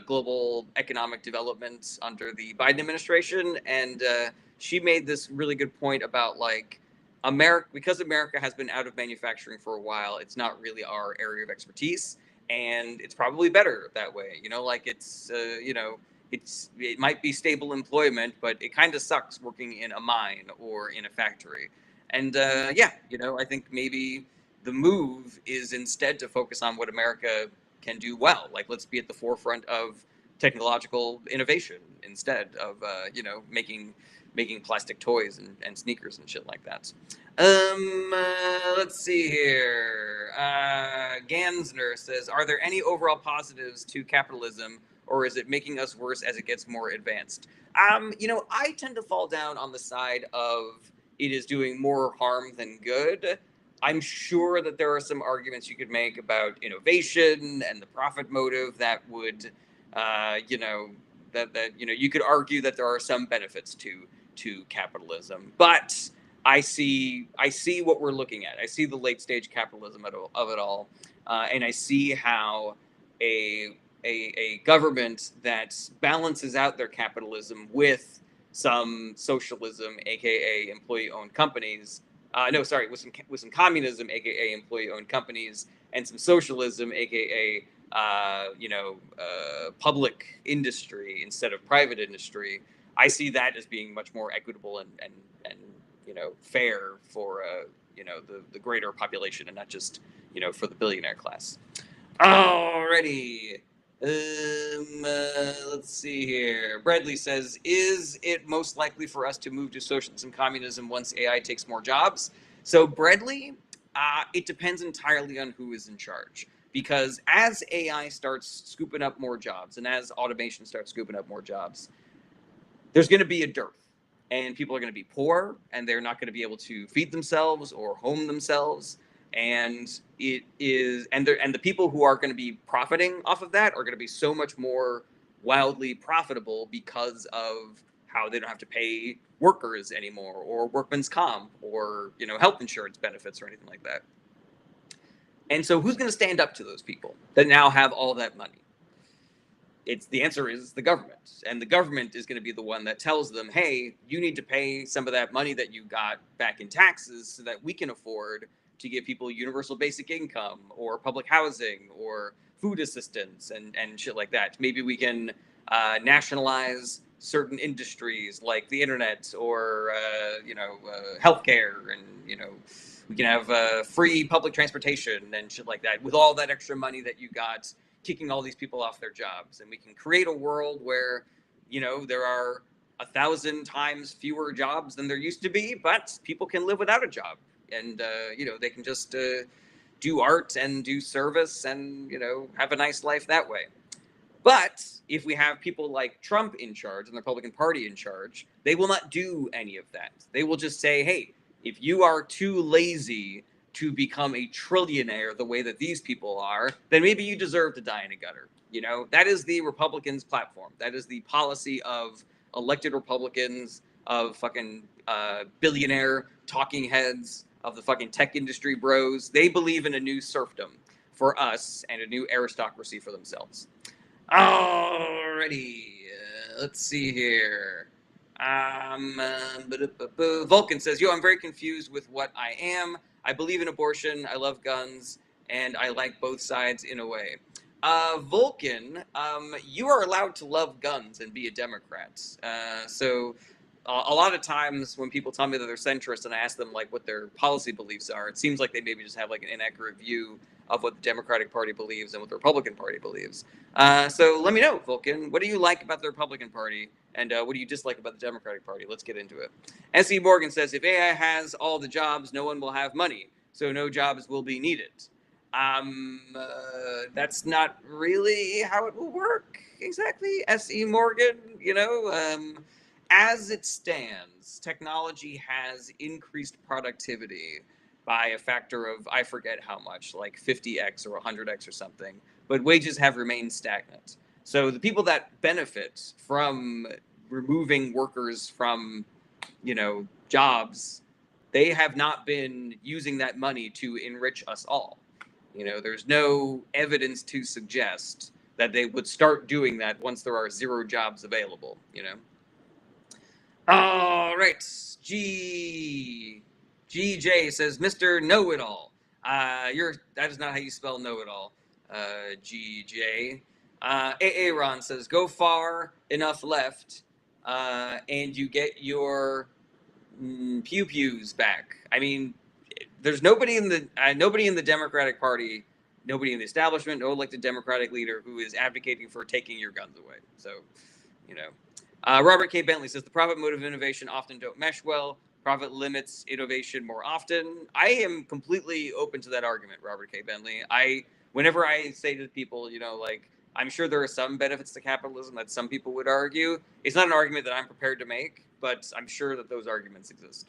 global economic development under the Biden administration, and she made this really good point about because America has been out of manufacturing for a while, it's not really our area of expertise, and it's probably better that way. It might be stable employment, but it kind of sucks working in a mine or in a factory. And I think maybe the move is instead to focus on what America can do well. Let's be at the forefront of technological innovation instead of making making plastic toys and sneakers and shit like that. Let's see here. Gansner says, "Are there any overall positives to capitalism, or is it making us worse as it gets more advanced?" I tend to fall down on the side of it is doing more harm than good. I'm sure that there are some arguments you could make about innovation and the profit motive that would, you could argue that there are some benefits to capitalism, but I see what we're looking at. I see the late stage capitalism of it all, and I see how a government that balances out their capitalism with some socialism, aka employee-owned companies. No, sorry, with some communism, aka employee-owned companies, and some socialism, aka public industry instead of private industry. I see that as being much more equitable and fair for the greater population and not just for the billionaire class. Alrighty. Let's see here. Bradley says, "Is it most likely for us to move to socialism, communism once AI takes more jobs?" So, Bradley, it depends entirely on who is in charge. Because as AI starts scooping up more jobs and as automation starts scooping up more jobs, there's going to be a dearth, and people are going to be poor, and they're not going to be able to feed themselves or home themselves. And the people who are going to be profiting off of that are going to be so much more wildly profitable because of how they don't have to pay workers anymore, or workman's comp, or health insurance benefits, or anything like that. And so who's going to stand up to those people that now have all that money? The answer is the government. And the government is going to be the one that tells them, hey, you need to pay some of that money that you got back in taxes so that we can afford to give people universal basic income or public housing or food assistance and shit like that. Maybe we can nationalize certain industries like the internet or healthcare, and we can have free public transportation and shit like that with all that extra money that you got kicking all these people off their jobs. And we can create a world where there are 1,000 times fewer jobs than there used to be, but people can live without a job, and they can just do art and do service and have a nice life that way. But if we have people like Trump in charge and the Republican Party in charge, they will not do any of that. They will just say, hey, if you are too lazy to become a trillionaire the way that these people are, then maybe you deserve to die in a gutter. That is the Republicans' platform. That is the policy of elected Republicans, of fucking billionaire talking heads, of the fucking tech industry bros. They believe in a new serfdom for us and a new aristocracy for themselves. Alrighty, let's see here. Vulcan says, "Yo, I'm very confused with what I am. I believe in abortion, I love guns, and I like both sides in a way." Vulcan, you are allowed to love guns and be a Democrat. So a lot of times when people tell me that they're centrist and I ask them like what their policy beliefs are, it seems like they maybe just have like an inaccurate view of what the Democratic Party believes and what the Republican Party believes. So let me know, Vulcan, what do you like about the Republican Party, and what do you dislike about the Democratic Party? Let's get into it. S.E. Morgan says, "If AI has all the jobs, no one will have money, so no jobs will be needed." That's not really how it will work exactly, S.E. Morgan. As it stands, technology has increased productivity by a factor of, I forget how much, like 50x or 100x or something, but wages have remained stagnant. So the people that benefit from removing workers from, jobs, they have not been using that money to enrich us all. There's no evidence to suggest that they would start doing that once there are zero jobs available. All right, GJ says, "Mr. Know-It-All." That is not how you spell know-it-all, GJ. Aaron says, "Go far enough left, and you get your pew pews back." I mean, there's nobody in the Democratic Party, nobody in the establishment, no elected Democratic leader who is advocating for taking your guns away. So, Robert K. Bentley says the profit motive of innovation often don't mesh well. Profit limits innovation more often. I am completely open to that argument, Robert K. Bentley. Whenever I say to people, like, I'm sure there are some benefits to capitalism that some people would argue. It's not an argument that I'm prepared to make, but I'm sure that those arguments exist.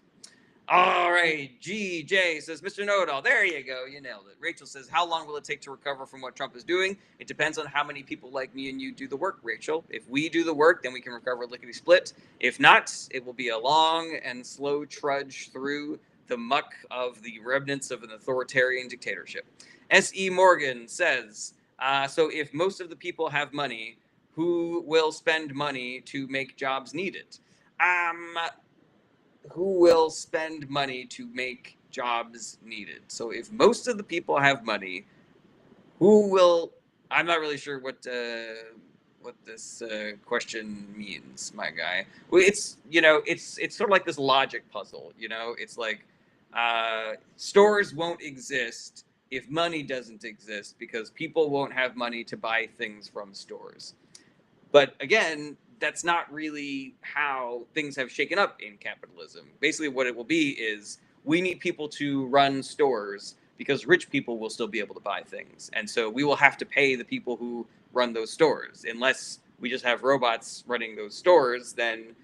All right, GJ says, Mr. Know-it-all. There you go. You nailed it. Rachel says, how long will it take to recover from what Trump is doing? It depends on how many people like me and you do the work, Rachel. If we do the work, then we can recover lickety-split. If not, it will be a long and slow trudge through the muck of the remnants of an authoritarian dictatorship. S.E. Morgan says, so if most of the people have money, who will spend money to make jobs needed? Who will spend money to make jobs needed? So if most of the people have money, who will? I'm not really sure what this question means, my guy. Well, it's sort of like this logic puzzle. It's like stores won't exist if money doesn't exist because people won't have money to buy things from stores. But again, that's not really how things have shaken up in capitalism. Basically, what it will be is we need people to run stores because rich people will still be able to buy things. And so we will have to pay the people who run those stores. Unless we just have robots running those stores, then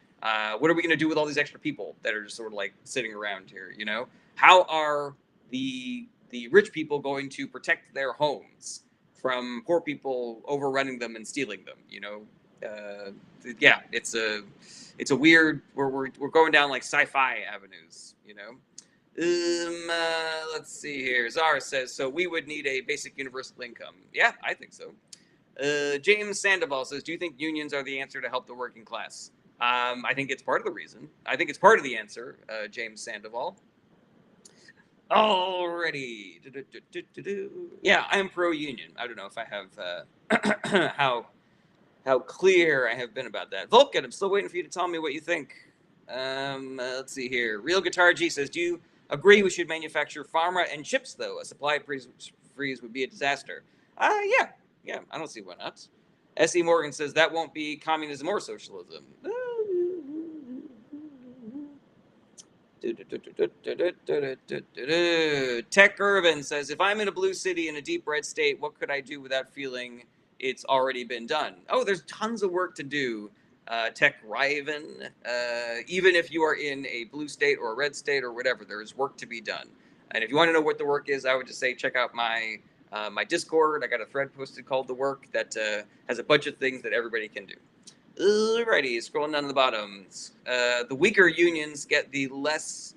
what are we going to do with all these extra people that are just sort of like sitting around here? How are the rich people going to protect their homes from poor people overrunning them and stealing them? Yeah, it's a weird. We're going down like sci-fi avenues. Let's see here. Zara says so. We would need a basic universal income. Yeah, I think so. James Sandoval says, do you think unions are the answer to help the working class? I think it's part of the reason. I think it's part of the answer. James Sandoval. Alrighty. Yeah, I am pro-union. I don't know if I have how clear I have been about that. Vulcan, I'm still waiting for you to tell me what you think. Let's see here. Real Guitar G says, do you agree we should manufacture pharma and chips, though? A supply freeze would be a disaster. Yeah, I don't see why not. S.E. Morgan says, that won't be communism or socialism. Tech Irvin says, if I'm in a blue city in a deep red state, what could I do without feeling it's already been done? Oh, there's tons of work to do, Tech Riven. Even if you are in a blue state or a red state or whatever, there is work to be done. And if you want to know what the work is, I would just say check out my Discord. I got a thread posted called The Work that has a bunch of things that everybody can do. Alrighty, scrolling down to the bottom. The weaker unions get the less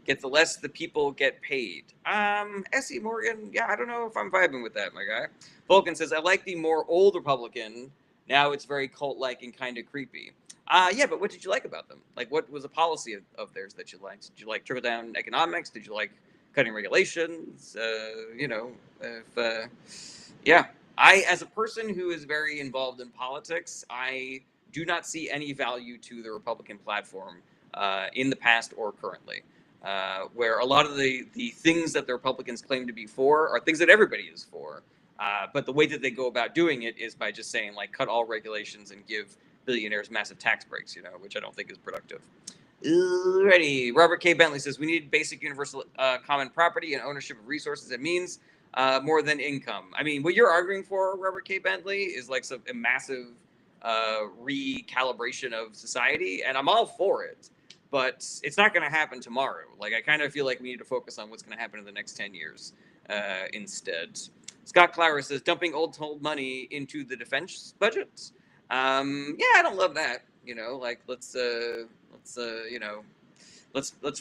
the people get paid. S.E. Morgan, yeah, I don't know if I'm vibing with that, my guy. Vulcan says, I like the more old Republican. Now it's very cult-like and kind of creepy. Yeah, but what did you like about them? Like, what was a policy of theirs that you liked? Did you like trickle-down economics? Did you like cutting regulations? Yeah. As a person who is very involved in politics, I do not see any value to the Republican platform in the past or currently. Where a lot of the things that the Republicans claim to be for are things that everybody is for. But the way that they go about doing it is by just saying, like, cut all regulations and give billionaires massive tax breaks, which I don't think is productive. Alrighty. Robert K. Bentley says, we need basic universal common property and ownership of resources. It means more than income. I mean, what you're arguing for, Robert K. Bentley, is like a massive recalibration of society, and I'm all for it. But it's not going to happen tomorrow. Like, I kind of feel like we need to focus on what's going to happen in the next 10 years instead. Scott Clower says, dumping old money into the defense budget. Yeah, I don't love that. Like, let's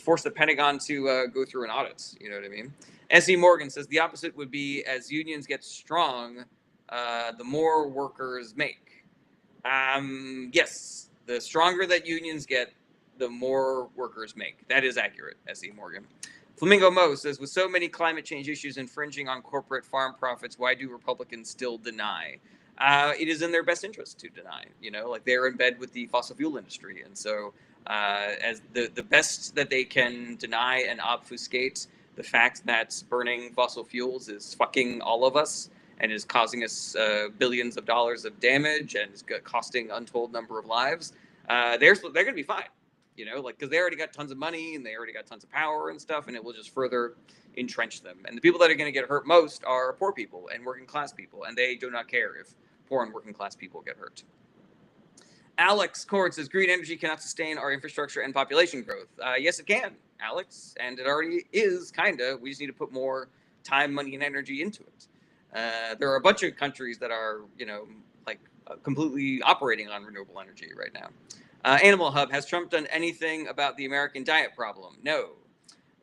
force the Pentagon to go through an audit. You know what I mean? S.E. Morgan says, the opposite would be as unions get strong, the more workers make. Yes, the stronger that unions get, the more workers make. That is accurate, S.E. Morgan. Flamingo Mo says, with so many climate change issues infringing on corporate farm profits, why do Republicans still deny? It is in their best interest to deny. Like, they're in bed with the fossil fuel industry. And so as the best that they can deny and obfuscate the fact that burning fossil fuels is fucking all of us and is causing us billions of dollars of damage and is costing untold number of lives, they're going to be fine. You know, like, because they already got tons of money and they already got tons of power and stuff, and it will just further entrench them. And the people that are going to get hurt most are poor people and working class people, and they do not care if poor and working class people get hurt. Alex Cord says green energy cannot sustain our infrastructure and population growth. Yes, it can, Alex, and it already is, kinda. We just need to put more time, money, and energy into it. There are a bunch of countries that are, completely operating on renewable energy right now. Animal Hub, has Trump done anything about the American diet problem? No.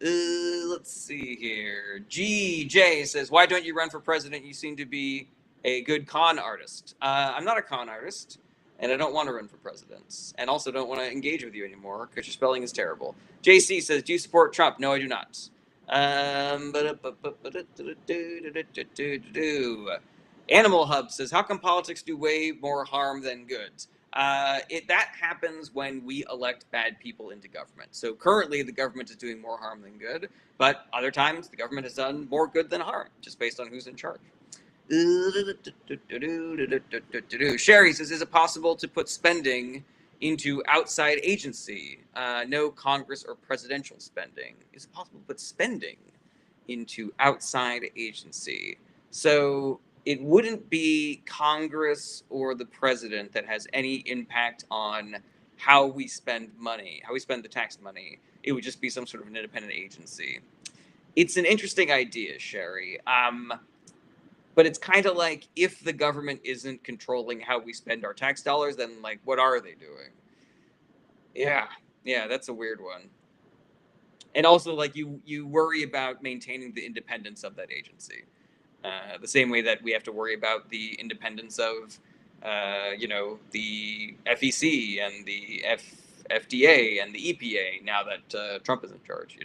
Let's see here. GJ says, why don't you run for president? You seem to be a good con artist. I'm not a con artist, and I don't want to run for president, and also don't want to engage with you anymore because your spelling is terrible. JC says, do you support Trump? No, I do not. Animal Hub says, how come politics do way more harm than good? That happens when we elect bad people into government. So currently the government is doing more harm than good, but other times the government has done more good than harm, just based on who's in charge. Sherry says, is it possible to put spending into outside agency? No Congress or presidential spending. Is it possible to put spending into outside agency? So it wouldn't be Congress or the president that has any impact on how we spend money, how we spend the tax money. It would just be some sort of an independent agency. It's an interesting idea, Sherry. But it's kind of like, if the government isn't controlling how we spend our tax dollars, then like, what are they doing? Yeah, that's a weird one. And also, like, you worry about maintaining the independence of that agency. The same way that we have to worry about the independence of, the FEC and the FDA and the EPA now that Trump is in charge,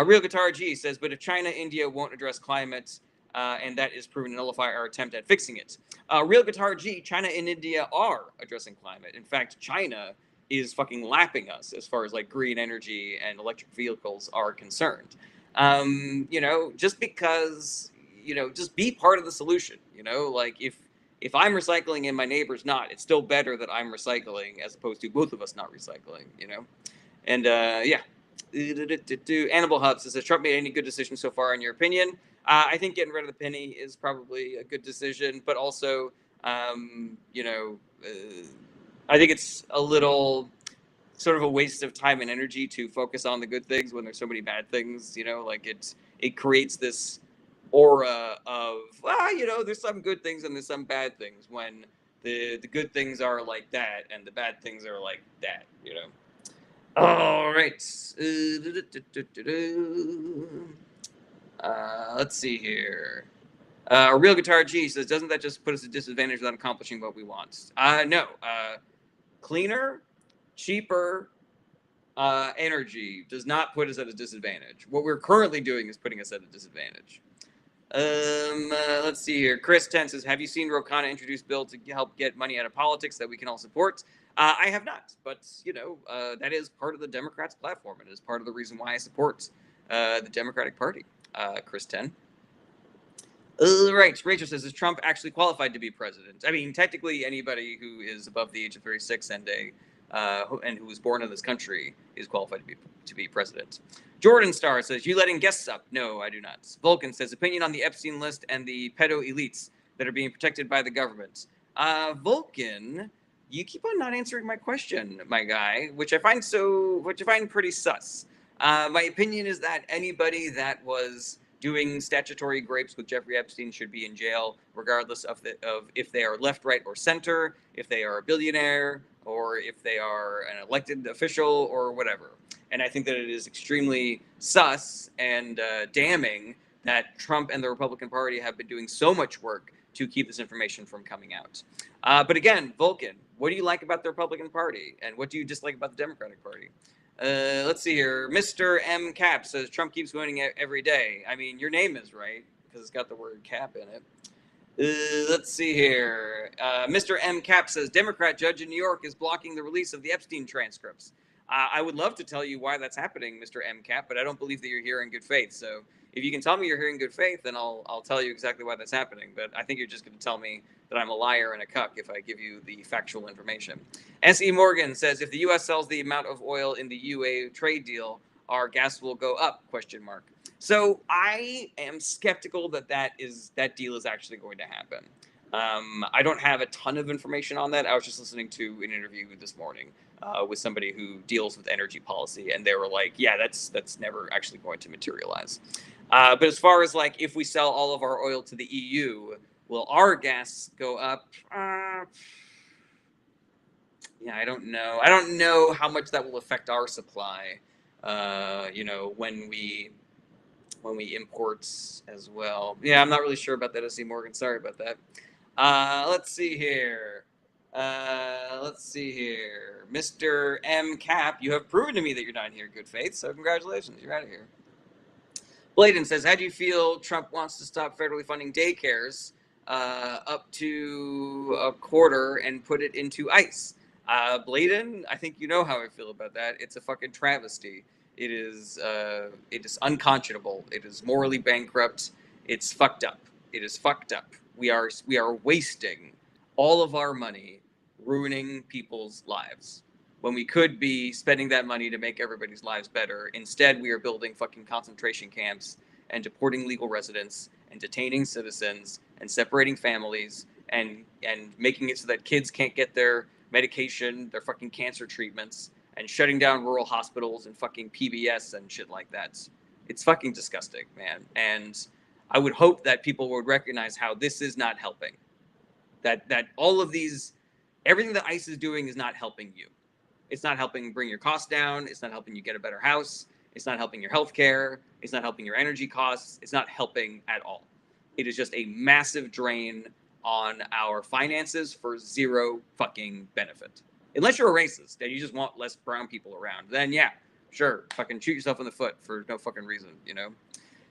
Real Guitar G says, but if China, India won't address climate, and that is proven to nullify our attempt at fixing it. Real Guitar G, China and India are addressing climate. In fact, China is fucking lapping us as far as like green energy and electric vehicles are concerned. Just because, just be part of the solution. Like, if I'm recycling and my neighbor's not, it's still better that I'm recycling as opposed to both of us not recycling, And yeah. Animal Hub says, has Trump made any good decisions so far in your opinion? I think getting rid of the penny is probably a good decision, but also, I think it's a little sort of a waste of time and energy to focus on the good things when there's so many bad things. Like, it creates this aura of, there's some good things and there's some bad things, when the good things are like that and the bad things are like that. All right. Let's see here. Real Guitar G says, doesn't that just put us at a disadvantage without accomplishing what we want? No. Cleaner, cheaper energy does not put us at a disadvantage. What we're currently doing is putting us at a disadvantage. Let's see here. Chris 10 says, have you seen Ro Khanna introduce bill to help get money out of politics that we can all support? I have not, but, that is part of the Democrats' platform. It is part of the reason why I support the Democratic Party. Chris 10. Right. Rachel says, is Trump actually qualified to be president? I mean, technically, anybody who is above the age of 36 and who was born in this country is qualified to be president. Jordan Star says, you letting guests up? No, I do not. Vulcan says, opinion on the Epstein list and the pedo elites that are being protected by the government. Vulcan, you keep on not answering my question, my guy, which I find pretty sus. My opinion is that anybody that was doing statutory grapes with Jeffrey Epstein should be in jail, regardless of if they are left, right, or center, if they are a billionaire, or if they are an elected official, or whatever. And I think that it is extremely sus and damning that Trump and the Republican Party have been doing so much work to keep this information from coming out. But again, Vulcan, what do you like about the Republican Party? And what do you dislike about the Democratic Party? Let's see here. Mr. M. Cap says, Trump keeps winning every day. I mean, your name is right, because it's got the word cap in it. Let's see here. Mr. M. Cap says, Democrat judge in New York is blocking the release of the Epstein transcripts. I would love to tell you why that's happening, Mr. M. Cap, but I don't believe that you're here in good faith. So If you can tell me you're here in good faith, then I'll tell you exactly why that's happening. But I think you're just going to tell me that I'm a liar and a cuck if I give you the factual information. S.E. Morgan says, if the U.S. sells the amount of oil in the UA trade deal, our gas will go up? Question mark. So I am skeptical that that deal is actually going to happen. I don't have a ton of information on that. I was just listening to an interview this morning with somebody who deals with energy policy, and they were like, "Yeah, that's never actually going to materialize." But as far as like if we sell all of our oil to the EU, will our gas go up? Yeah, I don't know. I don't know how much that will affect our supply. When we import as well. Yeah, I'm not really sure about that, S.C. Morgan. Sorry about that. Let's see here. Mr. M. Cap, you have proven to me that you're not here in good faith, so congratulations. You're out of here. Bladen says, how do you feel Trump wants to stop federally funding daycares up to a quarter and put it into ICE? Bladen, I think you know how I feel about that. It's a fucking travesty. It is unconscionable. It is morally bankrupt. It's fucked up. It is fucked up. We are wasting all of our money ruining people's lives when we could be spending that money to make everybody's lives better. Instead, we are building fucking concentration camps and deporting legal residents and detaining citizens and separating families and making it so that kids can't get their medication, their fucking cancer treatments, and shutting down rural hospitals and fucking PBS and shit like that. It's fucking disgusting, man. And I would hope that people would recognize how this is not helping. That all of these, everything that ICE is doing is not helping you. It's not helping bring your costs down. It's not helping you get a better house. It's not helping your healthcare. It's not helping your energy costs. It's not helping at all. It is just a massive drain on our finances for zero fucking benefit. Unless you're a racist and you just want less brown people around, then yeah, sure, fucking shoot yourself in the foot for no fucking reason, you know?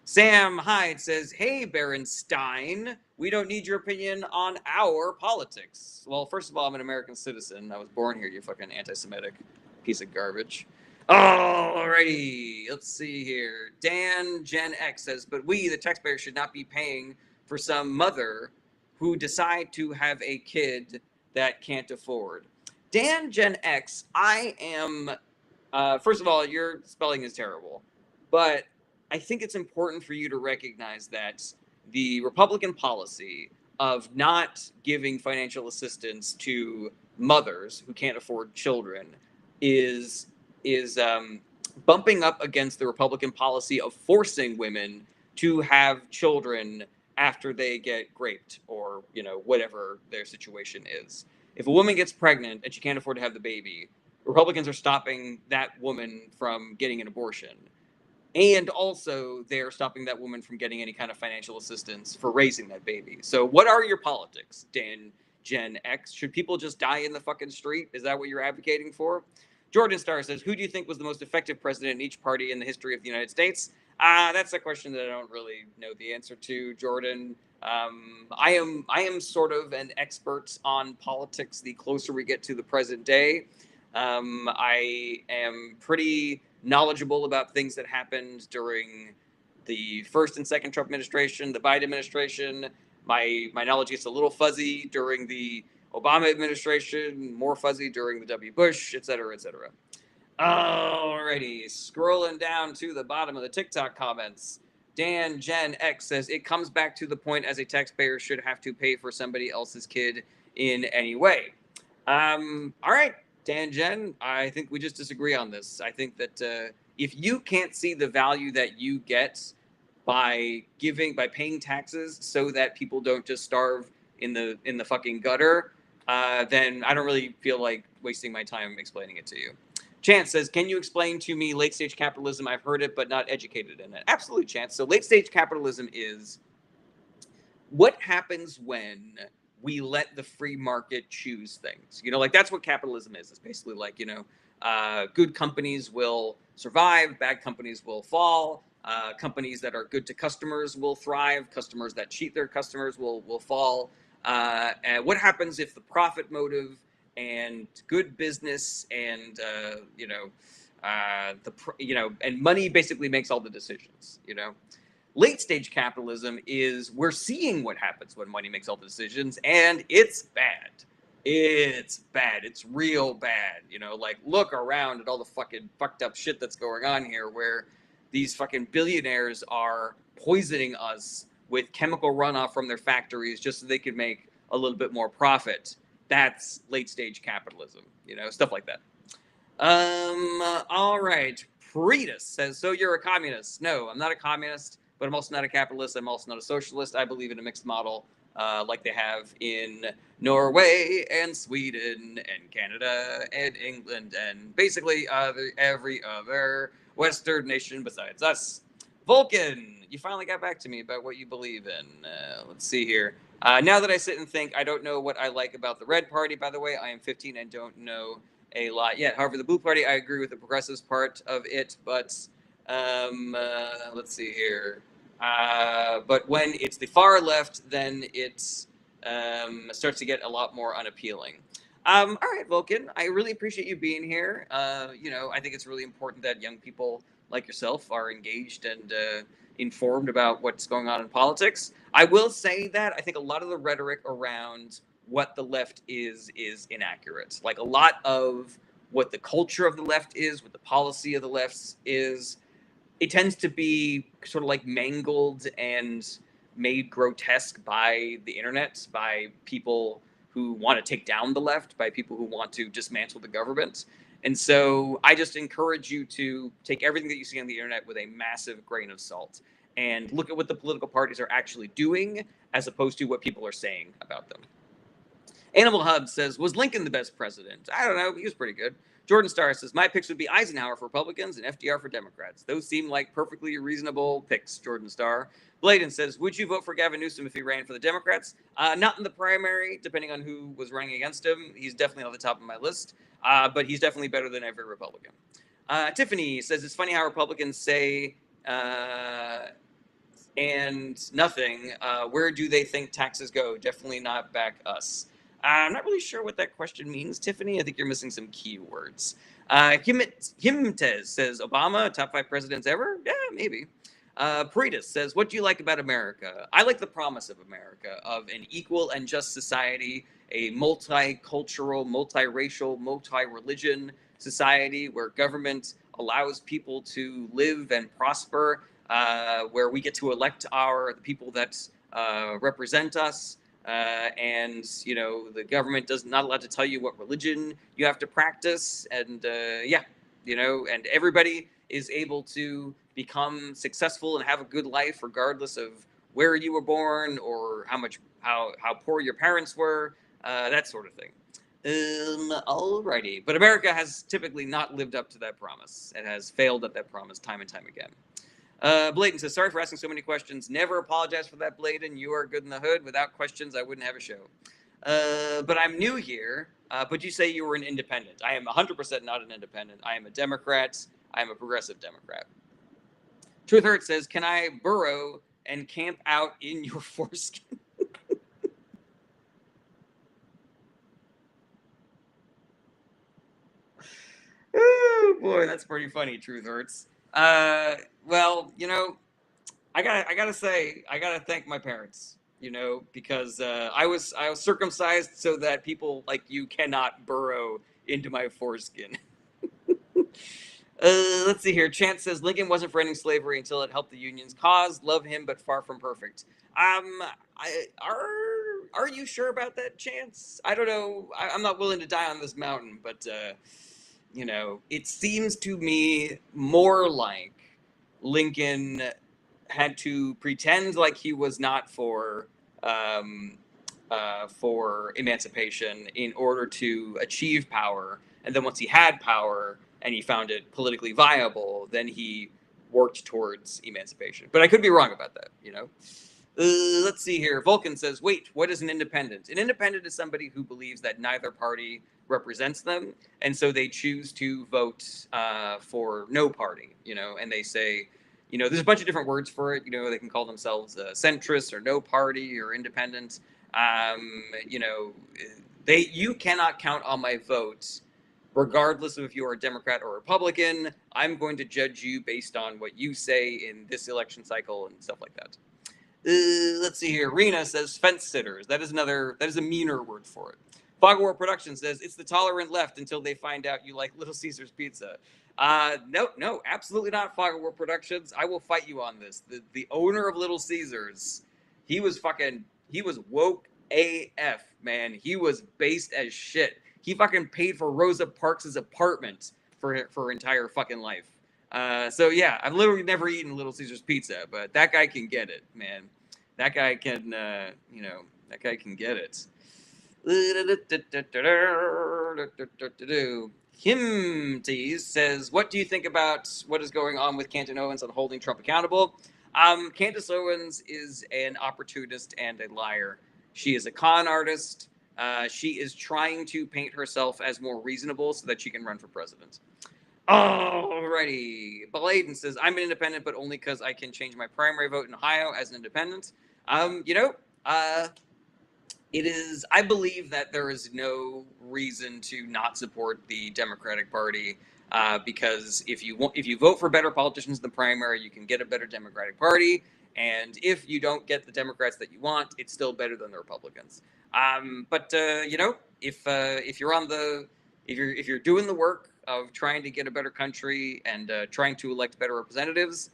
Sam Hyde says, hey, Baron Stein, we don't need your opinion on our politics. Well, first of all, I'm an American citizen. I was born here, you fucking anti-Semitic piece of garbage. Alrighty, let's see here. Dan Gen X says, but we, the taxpayers, should not be paying for some mother who decide to have a kid that can't afford. Dan Gen X, I am, first of all, your spelling is terrible, but I think it's important for you to recognize that the Republican policy of not giving financial assistance to mothers who can't afford children is bumping up against the Republican policy of forcing women to have children after they get raped or, you know, whatever their situation is. If a woman gets pregnant and she can't afford to have the baby, Republicans are stopping that woman from getting an abortion. And also, they're stopping that woman from getting any kind of financial assistance for raising that baby. So, what are your politics, Dan Gen X? Should people just die in the fucking street? Is that what you're advocating for? Jordan Starr says, who do you think was the most effective president in each party in the history of the United States? That's a question that I don't really know the answer to, Jordan. I am sort of an expert on politics the closer we get to the present day. I am pretty knowledgeable about things that happened during the first and second Trump administration, the Biden administration. My knowledge gets a little fuzzy during the Obama administration, more fuzzy during the W. Bush, et cetera, et cetera. Alrighty, scrolling down to the bottom of the TikTok comments. Dan Gen X says, it comes back to the point as a taxpayer should have to pay for somebody else's kid in any way. All right, Dan Gen, I think we just disagree on this. I think that if you can't see the value that you get by paying taxes so that people don't just starve in the fucking gutter, then I don't really feel like wasting my time explaining it to you. Chance says, can you explain to me late stage capitalism? I've heard it, but not educated in it. Absolutely, Chance. So late stage capitalism is what happens when we let the free market choose things. You know, like that's what capitalism is. It's basically like, you know, good companies will survive, bad companies will fall. Companies that are good to customers will thrive. Customers that cheat their customers will fall. And what happens if the profit motive and good business and and money basically makes all the decisions, you know? Late stage capitalism is we're seeing what happens when money makes all the decisions, and it's bad. It's bad. It's real bad. You know, like look around at all the fucking fucked up shit that's going on here where these fucking billionaires are poisoning us with chemical runoff from their factories just so they could make a little bit more profit. That's late stage capitalism, you know, stuff like that. All right. Pretus says, so you're a communist. No, I'm not a communist, but I'm also not a capitalist. I'm also not a socialist. I believe in a mixed model, like they have in Norway and Sweden and Canada and England and basically every other Western nation besides us. Vulcan, you finally got back to me about what you believe in. Let's see here. Now that I sit and think, I don't know what I like about the Red Party, by the way. I am 15 and don't know a lot yet. However, the Blue Party, I agree with the progressives part of it, but let's see here. But when it's the far left, then it starts to get a lot more unappealing. All right, Vulcan, I really appreciate you being here. You know, I think it's really important that young people like yourself are engaged and informed about what's going on in politics. I will say that I think a lot of the rhetoric around what the left is inaccurate. Like a lot of what the culture of the left is, what the policy of the left is, it tends to be sort of like mangled and made grotesque by the internet, by people who want to take down the left, by people who want to dismantle the government. And so I just encourage you to take everything that you see on the internet with a massive grain of salt and look at what the political parties are actually doing as opposed to what people are saying about them. Animal Hub says, was Lincoln the best president? I don't know. He was pretty good. Jordan Starr says, my picks would be Eisenhower for Republicans and FDR for Democrats. Those seem like perfectly reasonable picks, Jordan Starr. Bladen says, would you vote for Gavin Newsom if he ran for the Democrats? Not in the primary, depending on who was running against him. He's definitely on the top of my list, but he's definitely better than every Republican. Tiffany says, it's funny how Republicans say and nothing. Where do they think taxes go? Definitely not back us. I'm not really sure what that question means, Tiffany. I think you're missing some keywords. Himtez says, Obama, top 5 presidents ever? Yeah, maybe. Pretus says, what do you like about America? I like the promise of America, of an equal and just society, a multicultural, multiracial, multi-religion society where government allows people to live and prosper, where we get to elect the people that represent us. And you know the government does not allowed to tell you what religion you have to practice, and yeah, you know, and everybody is able to become successful and have a good life regardless of where you were born or how poor your parents were, that sort of thing. Alrighty, but America has typically not lived up to that promise and has failed at that promise time and time again. Bladen says, sorry for asking so many questions. Never apologize for that, Bladen. You are good in the hood. Without questions, I wouldn't have a show. But I'm new here. But you say you were an independent. I am 100% not an independent. I am a Democrat. I am a progressive Democrat. Truth Hurt says, can I burrow and camp out in your foreskin? Oh, boy, that's pretty funny, Truth Hurts. Well, you know, I gotta thank my parents, you know, because I was circumcised so that people like you cannot burrow into my foreskin. Let's see here. Chance says Lincoln wasn't for ending slavery until it helped the Union's cause. Love him, but far from perfect. Are you sure about that, Chance? I don't know. I'm not willing to die on this mountain, but you know, it seems to me more like Lincoln had to pretend like he was not for emancipation in order to achieve power, and then once he had power and he found it politically viable, then he worked towards emancipation. But I could be wrong about that, you know. Let's see here. Vulcan says, wait, what is an independent? An independent is somebody who believes that neither party represents them, and so they choose to vote for no party, you know, and they say, you know, there's a bunch of different words for it. You know, they can call themselves centrist or no party or independent. You know, you cannot count on my votes regardless of if you're a Democrat or Republican. I'm going to judge you based on what you say in this election cycle and stuff like that. Let's see here. Rena says fence sitters. That is a meaner word for it. Fog War Production says it's the tolerant left until they find out you like Little Caesars pizza. No, absolutely not. Fog War Productions. I will fight you on this. The owner of Little Caesars, he was woke AF, man. He was based as shit. He fucking paid for Rosa Parks' apartment for her entire fucking life. So yeah, I've literally never eaten Little Caesars pizza, but that guy can get it, man. That guy can, that guy can get it. Him tease says, "What do you think about what is going on with Candace Owens on holding Trump accountable?" Candace Owens is an opportunist and a liar. She is a con artist. She is trying to paint herself as more reasonable so that she can run for president. Alrighty. Bladen says, I'm an independent, but only because I can change my primary vote in Ohio as an independent. I believe that there is no reason to not support the Democratic Party, because if you vote for better politicians in the primary, you can get a better Democratic Party. And if you don't get the Democrats that you want, it's still better than the Republicans. If you're doing the work of trying to get a better country and trying to elect better representatives,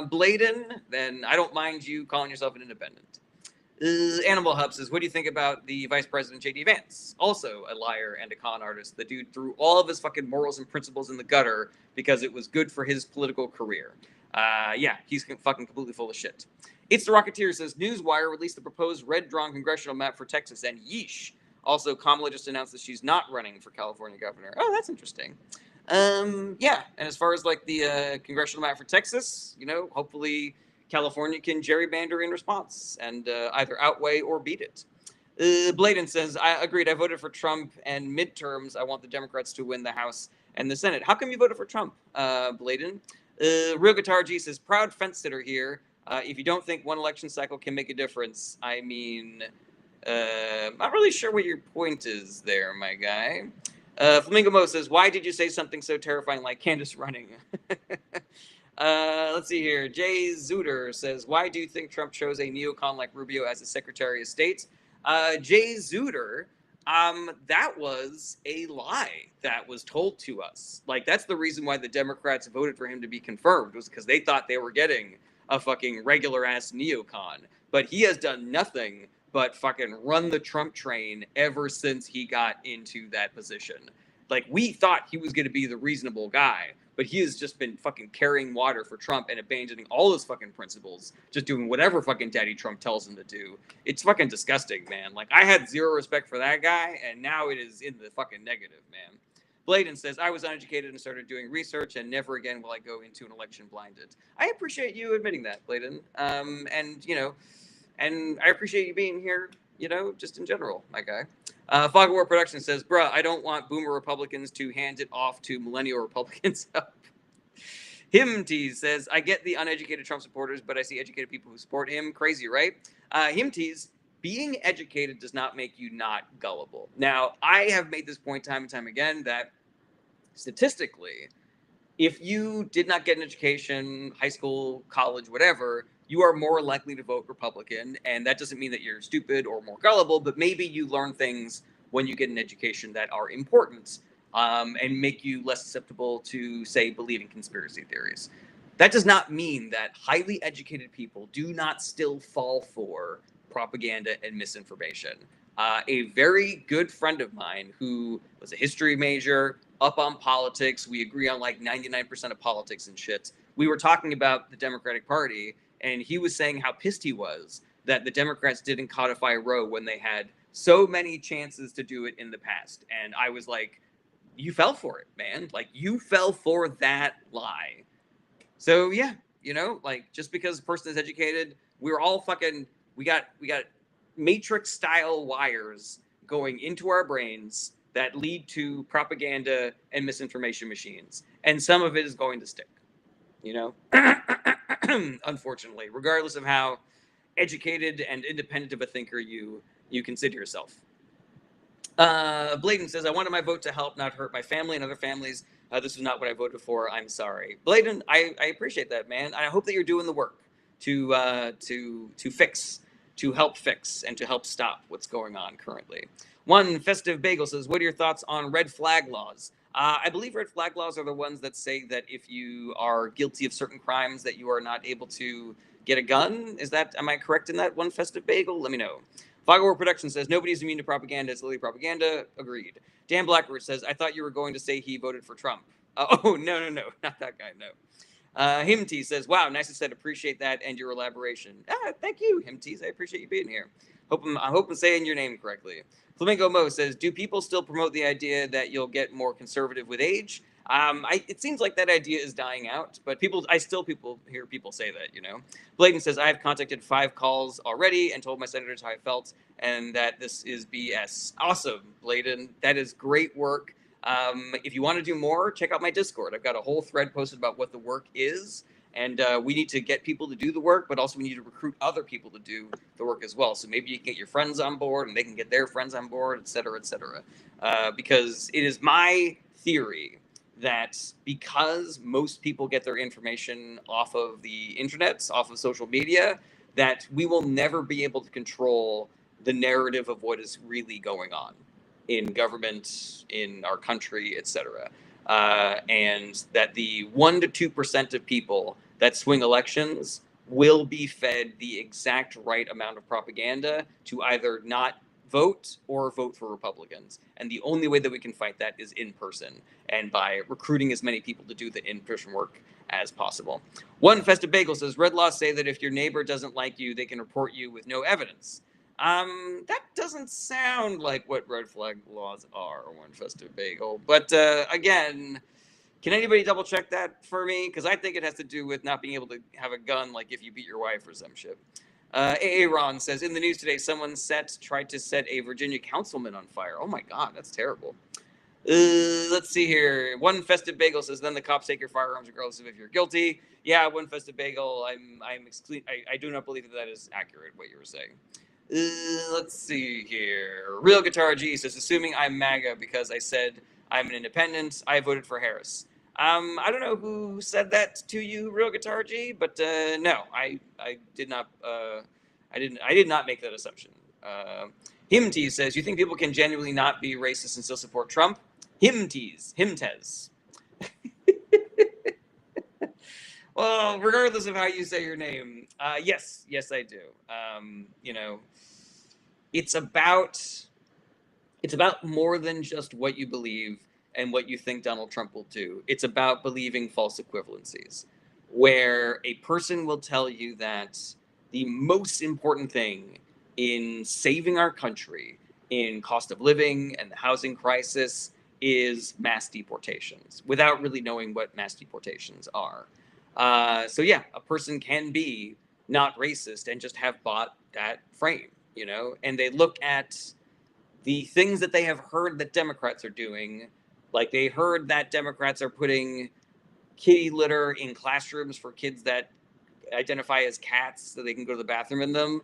Bladen, then I don't mind you calling yourself an independent. Animal Hub says, what do you think about the Vice President J.D. Vance? Also a liar and a con artist. The dude threw all of his fucking morals and principles in the gutter because it was good for his political career. He's fucking completely full of shit. It's the Rocketeer says, Newswire released the proposed red-drawn congressional map for Texas, and yeesh. Also, Kamala just announced that she's not running for California governor. Oh, that's interesting. And as far as like the congressional map for Texas, hopefully California can gerrymander in response and either outweigh or beat it. Bladen says, I agreed. I voted for Trump, and midterms, I want the Democrats to win the House and the Senate. How come you voted for Trump, Bladen? Real Guitar G says, proud fence sitter here. If you don't think one election cycle can make a difference, I mean, I'm not really sure what your point is there, my guy. Flamingo Mo says, why did you say something so terrifying like Candace running? Let's see here. Jay Zuder says, why do you think Trump chose a neocon like Rubio as his Secretary of State? Jay Zuder, that was a lie that was told to us. Like, that's the reason why the Democrats voted for him to be confirmed, was because they thought they were getting a fucking regular-ass neocon. But he has done nothing but fucking run the Trump train ever since he got into that position. Like, we thought he was going to be the reasonable guy, but he has just been fucking carrying water for Trump and abandoning all his fucking principles, just doing whatever fucking Daddy Trump tells him to do. It's fucking disgusting, man. Like, I had zero respect for that guy, and now it is in the fucking negative, man. Bladen says, I was uneducated and started doing research, and never again will I go into an election blinded. I appreciate you admitting that, Bladen. And I appreciate you being here, just in general, my guy. Fog War Production says, bruh, I don't want boomer Republicans to hand it off to millennial Republicans. Him Tease says, I get the uneducated Trump supporters, but I see educated people who support him. Crazy, right? Him Tease, being educated does not make you not gullible. Now, I have made this point time and time again that statistically, if you did not get an education, high school, college, whatever, you are more likely to vote Republican. And that doesn't mean that you're stupid or more gullible, but maybe you learn things when you get an education that are important, and make you less susceptible to, say, believing conspiracy theories. That does not mean that highly educated people do not still fall for propaganda and misinformation. A very good friend of mine who was a history major, up on politics, we agree on like 99% of politics and shit. We were talking about the Democratic Party, and he was saying how pissed he was that the Democrats didn't codify Roe when they had so many chances to do it in the past. And I was like, you fell for it, man. Like, you fell for that lie. So yeah, like, just because a person is educated, we're all fucking, we got matrix style wires going into our brains that lead to propaganda and misinformation machines. And some of it is going to stick, unfortunately, regardless of how educated and independent of a thinker you consider yourself. Bladen says, I wanted my vote to help, not hurt my family and other families. This is not what I voted for. I'm sorry. Bladen, I appreciate that, man. I hope that you're doing the work to fix, to help fix, and to help stop what's going on currently. One Festive Bagel says, what are your thoughts on red flag laws? I believe red flag laws are the ones that say that if you are guilty of certain crimes, that you are not able to get a gun. Am I correct in that, One Festive Bagel? Let me know. Fogwar Production says, nobody's immune to propaganda. It's literally propaganda. Agreed. Dan Blackbird says, I thought you were going to say he voted for Trump. Oh, no. Not that guy, no. Himty says, wow, nicely said. Appreciate that and your elaboration. Thank you, Himty. I appreciate you being here. I hope I'm saying your name correctly. Flamingo Mo says, do people still promote the idea that you'll get more conservative with age? It seems like that idea is dying out, but I still hear people say that, you know. Bladen says, I have contacted 5 calls already and told my senators how I felt and that this is BS. Awesome, Bladen. That is great work. If you want to do more, check out my Discord. I've got a whole thread posted about what the work is. And we need to get people to do the work, but also we need to recruit other people to do the work as well. So maybe you can get your friends on board and they can get their friends on board, et cetera, et cetera. Because it is my theory that because most people get their information off of the internet, off of social media, that we will never be able to control the narrative of what is really going on in government, in our country, et cetera. And that the 1% to 2% of people that swing elections will be fed the exact right amount of propaganda to either not vote or vote for Republicans. And the only way that we can fight that is in person and by recruiting as many people to do the in-person work as possible. One Festive Bagel says, red laws say that if your neighbor doesn't like you, they can report you with no evidence. That doesn't sound like what red flag laws are, One Festive Bagel. But again, can anybody double check that for me? Because I think it has to do with not being able to have a gun, like if you beat your wife or some shit. Aaron says, in the news today, someone tried to set a Virginia councilman on fire. Oh my God, that's terrible. Let's see here. One Festive Bagel says, then the cops take your firearms regardless of if you're guilty. Yeah, One Festive Bagel, I do not believe that is accurate, what you were saying. Let's see here. Real Guitar G says, assuming I'm MAGA because I said I'm an independent, I voted for Harris. I don't know who said that to you, Real Guitar G, but no, I did not. I did not make that assumption. Himtees says, you think people can genuinely not be racist and still support Trump? Himtez. Well, regardless of how you say your name, yes, I do. You know, it's about more than just what you believe and what you think Donald Trump will do. It's about believing false equivalencies, where a person will tell you that the most important thing in saving our country, in cost of living and the housing crisis, is mass deportations, without really knowing what mass deportations are. So yeah, a person can be not racist and just have bought that frame, you know, and they look at the things that they have heard that Democrats are doing, like they heard that Democrats are putting kitty litter in classrooms for kids that identify as cats so they can go to the bathroom in them.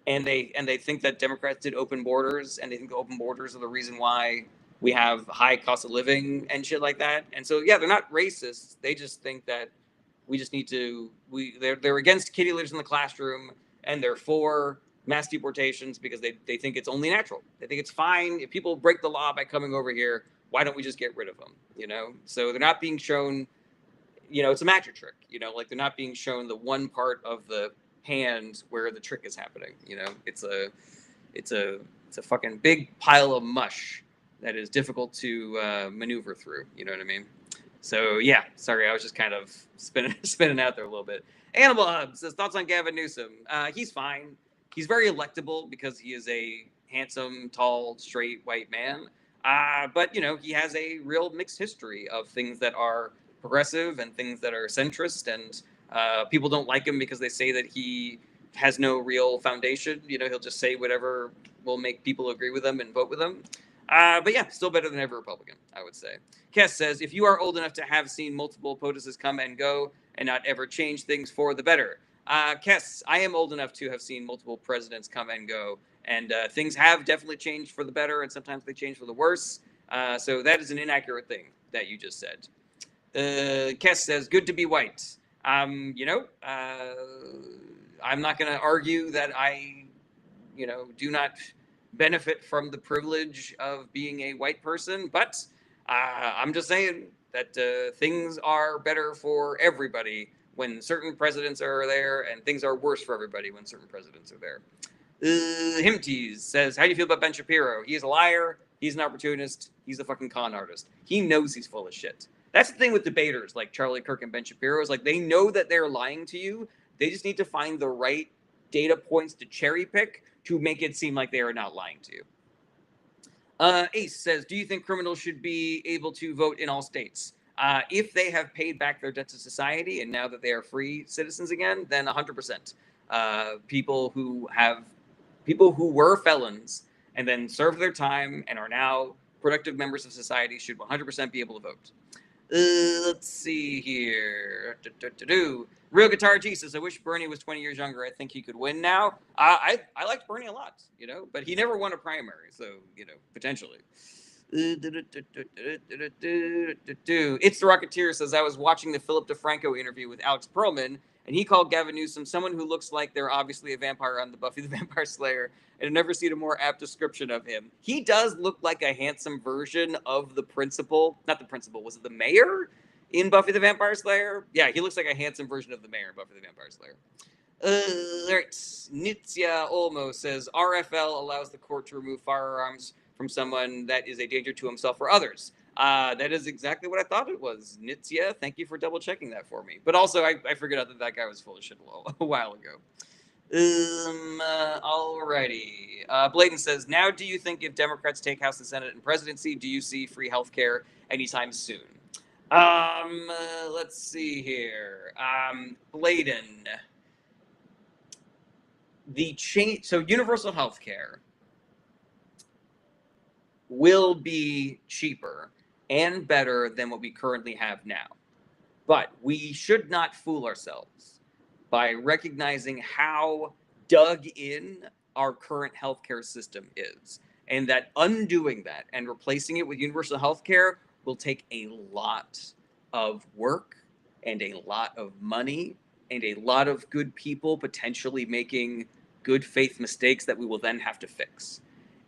And they think that Democrats did open borders, and they think the open borders are the reason why we have high cost of living and shit like that. And so, yeah, they're not racist. They just think that we just need to, they're against kitty litters in the classroom, and they're for mass deportations because they think it's only natural. They think it's fine. If people break the law by coming over here, why don't we just get rid of them? You know? So they're not being shown, you know, it's a magic trick, you know, like they're not being shown the one part of the hand where the trick is happening. You know, it's a fucking big pile of mush that is difficult to maneuver through. You know what I mean? So yeah, sorry, I was just kind of spinning out there a little bit. Animal Hub says, thoughts on Gavin Newsom? He's fine. He's very electable because he is a handsome, tall, straight white man. But you know, he has a real mixed history of things that are progressive and things that are centrist, and people don't like him because they say that he has no real foundation. You know, he'll just say whatever will make people agree with him and vote with him. But yeah, still better than every Republican, I would say. Kess says, if you are old enough to have seen multiple POTUSes come and go and not ever change things for the better. Kess, I am old enough to have seen multiple presidents come and go And things have definitely changed for the better, and sometimes they change for the worse. So that is an inaccurate thing that you just said. Kess says, good to be white. I'm not going to argue that I, do not benefit from the privilege of being a white person, but I'm just saying that things are better for everybody when certain presidents are there, and things are worse for everybody when certain presidents are there. Himtees says, how do you feel about Ben Shapiro? He's a liar. He's an opportunist. He's a fucking con artist. He knows he's full of shit. That's the thing with debaters like Charlie Kirk and Ben Shapiro is like they know that they're lying to you. They just need to find the right data points to cherry pick to make it seem like they are not lying to you. Ace says, do you think criminals should be able to vote in all states? If they have paid back their debt to society and now that they are free citizens again, then 100%. People who were felons and then served their time and are now productive members of society should 100% be able to vote. Let's see here. Real Guitar Jesus. I wish Bernie was 20 years younger. I think he could win now. I liked Bernie a lot, but he never won a primary, so potentially. It's the Rocketeer says I was watching the Philip DeFranco interview with Alex Perlman, and he called Gavin Newsom someone who looks like they're obviously a vampire on the Buffy the Vampire Slayer, and I've never seen a more apt description of him. He does look like a handsome version of the principal. Not the principal, was it the mayor in Buffy the Vampire Slayer? Yeah, he looks like a handsome version of the mayor in Buffy the Vampire Slayer. All right. Nitzia Olmo says RFL allows the court to remove firearms from someone that is a danger to himself or others. That is exactly what I thought it was. Nitzia, thank you for double checking that for me. But also, I figured out that guy was full of shit a while ago. Alrighty. Bladen says, now do you think if Democrats take House and Senate and presidency, do you see free healthcare anytime soon? Let's see here. Bladen. So universal healthcare will be cheaper and better than what we currently have now. But we should not fool ourselves by recognizing how dug in our current healthcare system is. And that undoing that and replacing it with universal healthcare will take a lot of work and a lot of money and a lot of good people potentially making good faith mistakes that we will then have to fix.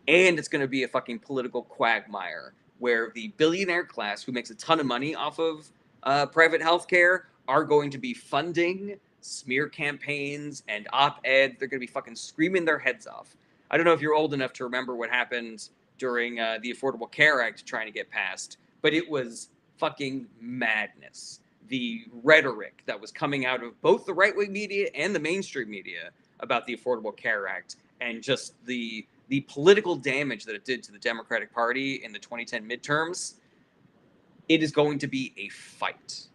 And it's going to be a fucking political quagmire where the billionaire class who makes a ton of money off of private healthcare are going to be funding smear campaigns and op-eds. They're going to be fucking screaming their heads off. I don't know if you're old enough to remember what happened during the Affordable Care Act trying to get passed, but it was fucking madness. The rhetoric that was coming out of both the right-wing media and the mainstream media about the Affordable Care Act and just the political damage that it did to the Democratic Party in the 2010 midterms, it is going to be a fight.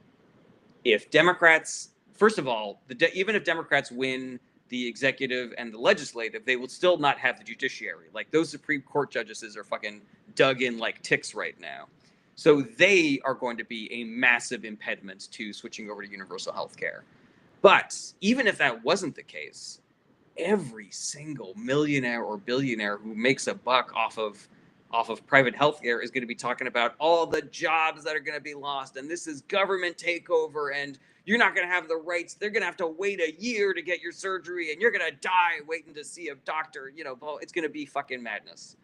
If Democrats, first of all, even if Democrats win the executive and the legislative, they will still not have the judiciary. Like, those Supreme Court judges are fucking dug in like ticks right now. So they are going to be a massive impediment to switching over to universal health care. But even if that wasn't the case, every single millionaire or billionaire who makes a buck off of private healthcare is going to be talking about all the jobs that are going to be lost, and this is government takeover, and you're not going to have the rights. They're going to have to wait a year to get your surgery, and you're going to die waiting to see a doctor. It's going to be fucking madness.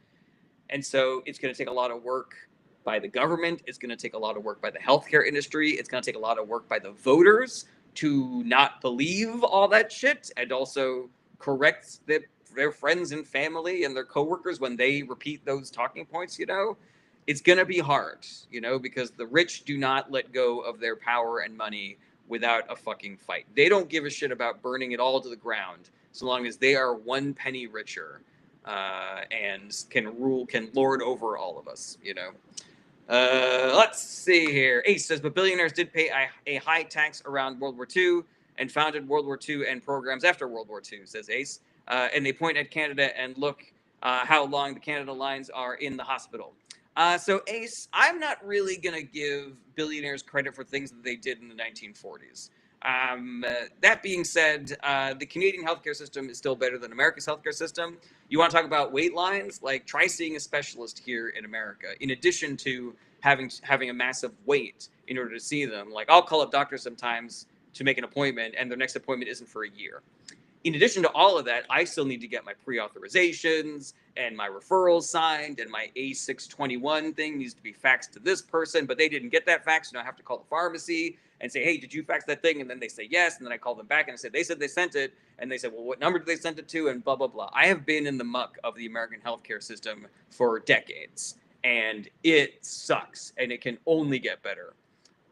And so it's going to take a lot of work by the government. It's going to take a lot of work by the healthcare industry. It's going to take a lot of work by the voters to not believe all that shit and also correct their friends and family and their coworkers when they repeat those talking points. It's going to be hard, because the rich do not let go of their power and money without a fucking fight. They don't give a shit about burning it all to the ground so long as they are one penny richer and can lord over all of us. Let's see here. Ace says, but billionaires did pay a high tax around World War II and founded World War II and programs after World War II, says Ace. And they point at Canada and look how long the Canada lines are in the hospital. So Ace, I'm not really going to give billionaires credit for things that they did in the 1940s. That being said, the Canadian healthcare system is still better than America's healthcare system. You want to talk about wait lines? Like, try seeing a specialist here in America. In addition to having a massive wait in order to see them, like I'll call up doctors sometimes to make an appointment, and their next appointment isn't for a year. In addition to all of that, I still need to get my pre-authorizations and my referrals signed, and my A621 thing needs to be faxed to this person, but they didn't get that fax, so I have to call the pharmacy and say, hey, did you fax that thing? And then they say yes, and then I call them back and I say, they said they sent it, and they said, well, what number did they send it to, and blah, blah, blah. I have been in the muck of the American healthcare system for decades, and it sucks, and it can only get better.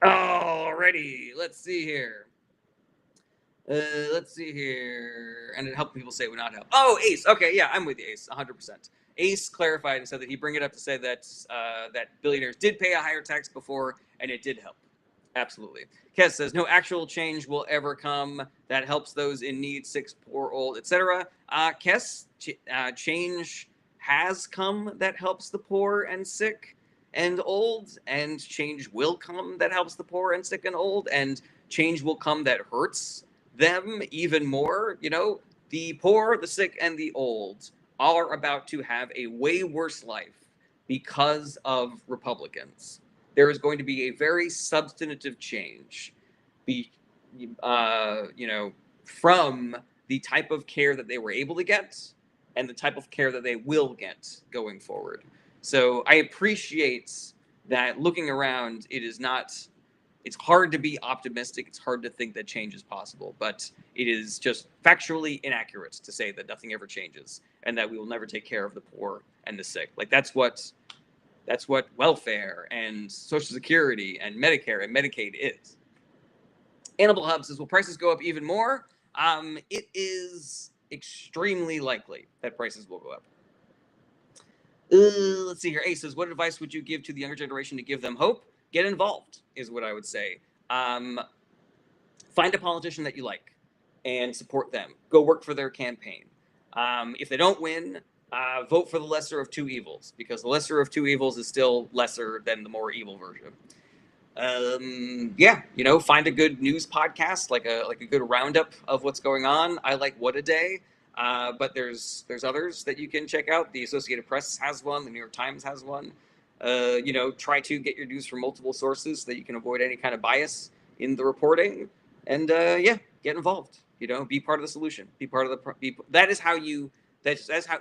Alrighty, let's see here. Let's see here. And it helped people say it would not help. Oh, Ace. Okay, yeah, I'm with you, Ace, 100%. Ace clarified and said that he'd bring it up to say that that billionaires did pay a higher tax before, and it did help. Absolutely. Kes says, no actual change will ever come that helps those in need, sick, poor, old, etc. Kes, change has come that helps the poor and sick and old, and change will come that helps the poor and sick and old, and change will come that hurts them even more. You know, the poor, the sick, and the old are about to have a way worse life because of Republicans. There is going to be a very substantive change, from the type of care that they were able to get and the type of care that they will get going forward. So I appreciate that looking around, it's hard to be optimistic. It's hard to think that change is possible, but it is just factually inaccurate to say that nothing ever changes and that we will never take care of the poor and the sick. Like that's what welfare and Social Security and Medicare and Medicaid is. Annabelle Hub says, will prices go up even more? It is extremely likely that prices will go up. Let's see here. Ace says, what advice would you give to the younger generation to give them hope? Get involved is what I would say. Find a politician that you like and support them. Go work for their campaign. If they don't win, vote for the lesser of two evils, because the lesser of two evils is still lesser than the more evil version. Find a good news podcast, like a good roundup of what's going on. I like What a Day. But there's others that you can check out. The Associated Press has one. The New York Times has one. Try to get your news from multiple sources so that you can avoid any kind of bias in the reporting. And get involved. Be part of the solution. Be part of that's how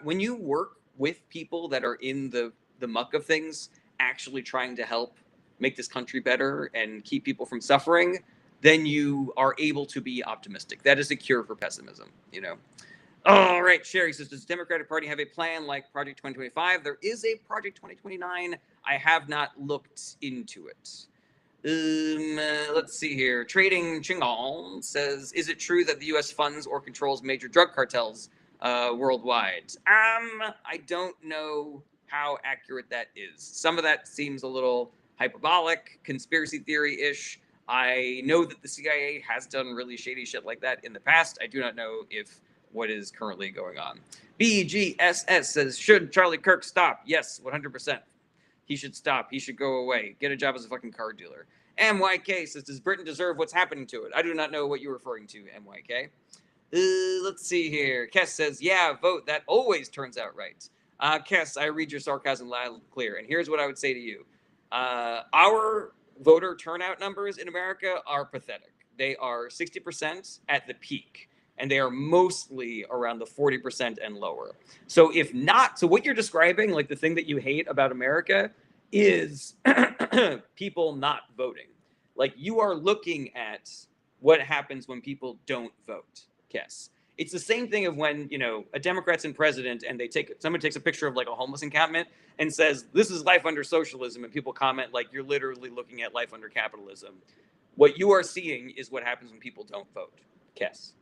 when you work with people that are in the muck of things, actually trying to help make this country better and keep people from suffering, then you are able to be optimistic. That is a cure for pessimism. All right, Sherry says, does the Democratic Party have a plan like Project 2025? There is a Project 2029. I have not looked into it. Let's see here. Trading Chingon says, is it true that the U.S. funds or controls major drug cartels worldwide? I don't know how accurate that is. Some of that seems a little hyperbolic, conspiracy theory-ish. I know that the CIA has done really shady shit like that in the past. I do not know if what is currently going on. BGSS says, should Charlie Kirk stop? Yes, 100%. He should stop. He should go away. Get a job as a fucking car dealer. MYK says, does Britain deserve what's happening to it? I do not know what you're referring to, MYK. Let's see here. Kess says, yeah, vote. That always turns out right. Kess, I read your sarcasm loud and clear. And here's what I would say to you. Our voter turnout numbers in America are pathetic. They are 60% at the peak. And they are mostly around the 40% and lower. So what you're describing, like the thing that you hate about America, is people not voting. Like you are looking at what happens when people don't vote. Yes. It's the same thing of when, a Democrat's in president and someone takes a picture of like a homeless encampment and says, this is life under socialism. And people comment like, you're literally looking at life under capitalism. What you are seeing is what happens when people don't vote. Yes.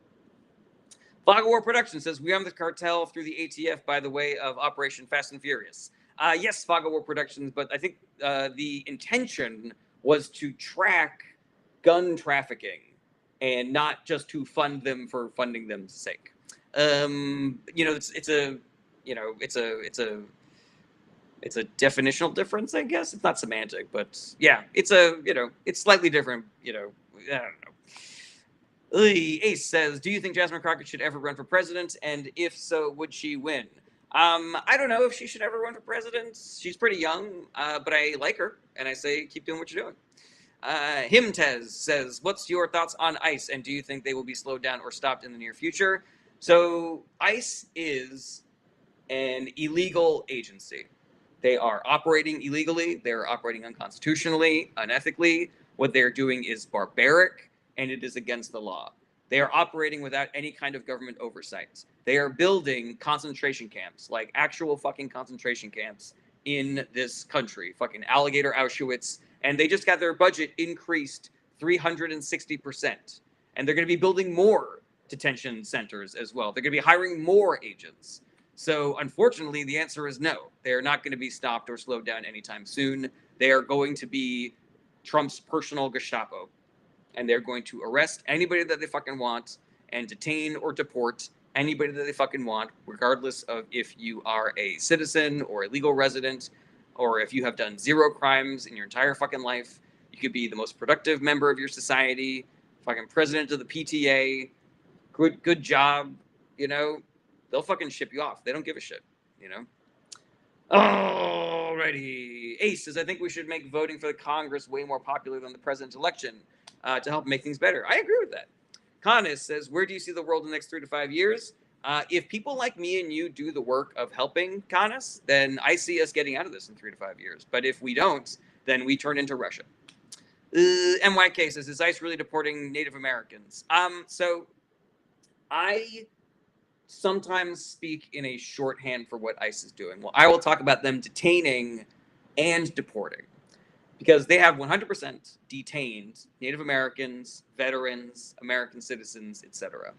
Fog of War Productions says, we armed the cartel through the ATF by the way of Operation Fast and Furious. Yes, Fog of War Productions, but I think the intention was to track gun trafficking and not just to fund them for funding them's sake. It's a definitional difference, I guess. It's not semantic, but yeah, it's slightly different, I don't know. Ace says, do you think Jasmine Crockett should ever run for president? And if so, would she win? I don't know if she should ever run for president. She's pretty young, but I like her, and I say keep doing what you're doing. Himtez says, what's your thoughts on ICE, and do you think they will be slowed down or stopped in the near future? So ICE is an illegal agency. They are operating illegally. They're operating unconstitutionally, unethically. What they're doing is barbaric, and it is against the law. They are operating without any kind of government oversight. They are building concentration camps, like actual fucking concentration camps in this country, fucking alligator Auschwitz, and they just got their budget increased 360%. And they're going to be building more detention centers as well. They're going to be hiring more agents. So unfortunately, the answer is no. They're not going to be stopped or slowed down anytime soon. They are going to be Trump's personal Gestapo. And they're going to arrest anybody that they fucking want and detain or deport anybody that they fucking want, regardless of if you are a citizen or a legal resident, or if you have done zero crimes in your entire fucking life. You could be the most productive member of your society, fucking president of the PTA, good job, you know, they'll fucking ship you off. They don't give a shit, you know. Alrighty. Ace says, I think we should make voting for the Congress way more popular than the president's election to help make things better. I agree with that. Conis says, where do you see the world in the next 3 to 5 years? If people like me and you do the work of helping Conis, then I see us getting out of this in 3 to 5 years. But if we don't, then we turn into Russia. MYK says, is ICE really deporting Native Americans? So I sometimes speak in a shorthand for what ICE is doing. Well, I will talk about them detaining and deporting, because they have 100% detained Native Americans, veterans, American citizens, etc.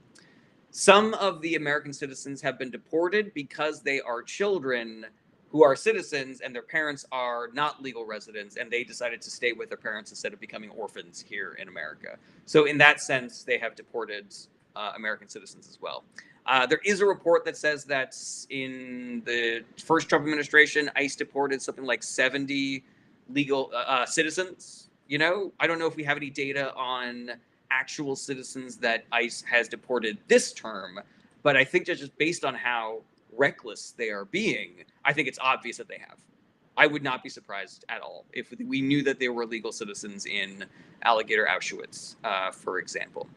Some of the American citizens have been deported because they are children who are citizens and their parents are not legal residents, and they decided to stay with their parents instead of becoming orphans here in America. So in that sense, they have deported American citizens as well. There is a report that says that in the first Trump administration, ICE deported something like 70 legal citizens. You know, I don't know if we have any data on actual citizens that ICE has deported this term, but I think that just based on how reckless they are being, I think it's obvious that they have. I would not be surprised at all if we knew that they were legal citizens in alligator Auschwitz, for example.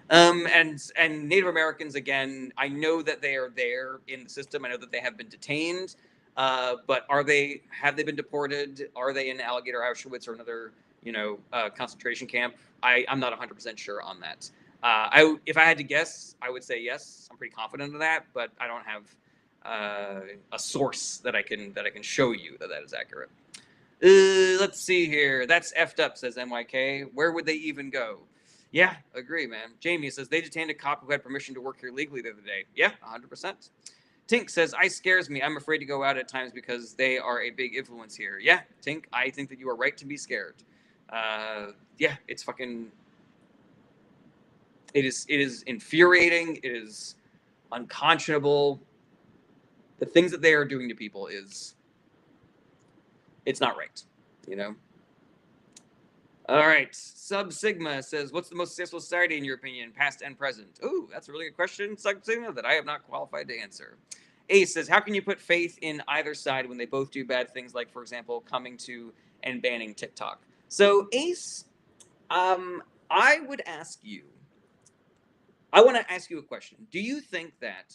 And Native Americans, again, I know that they are there in the system. I know that they have been detained, but have they been deported? Are they in alligator Auschwitz or another, concentration camp? I'm not 100% sure on that. If I had to guess, I would say yes. I'm pretty confident of that, but I don't have a source that I can show you that is accurate. Let's see here. That's effed up, says MYK. Where would they even go? Yeah, agree, man. Jamie says, they detained a cop who had permission to work here legally the other day. Yeah, 100%. Tink says, ICE scares me. I'm afraid to go out at times because they are a big influence here. Yeah, Tink, I think that you are right to be scared. Yeah, it's fucking... It is infuriating. It is unconscionable. The things that they are doing to people it's not right, All right. Sub Sigma says, what's the most successful society in your opinion, past and present? Ooh, that's a really good question, Sub Sigma, that I have not qualified to answer. Ace says, how can you put faith in either side when they both do bad things, like, for example, coming to and banning TikTok? So, Ace, I want to ask you a question. Do you think that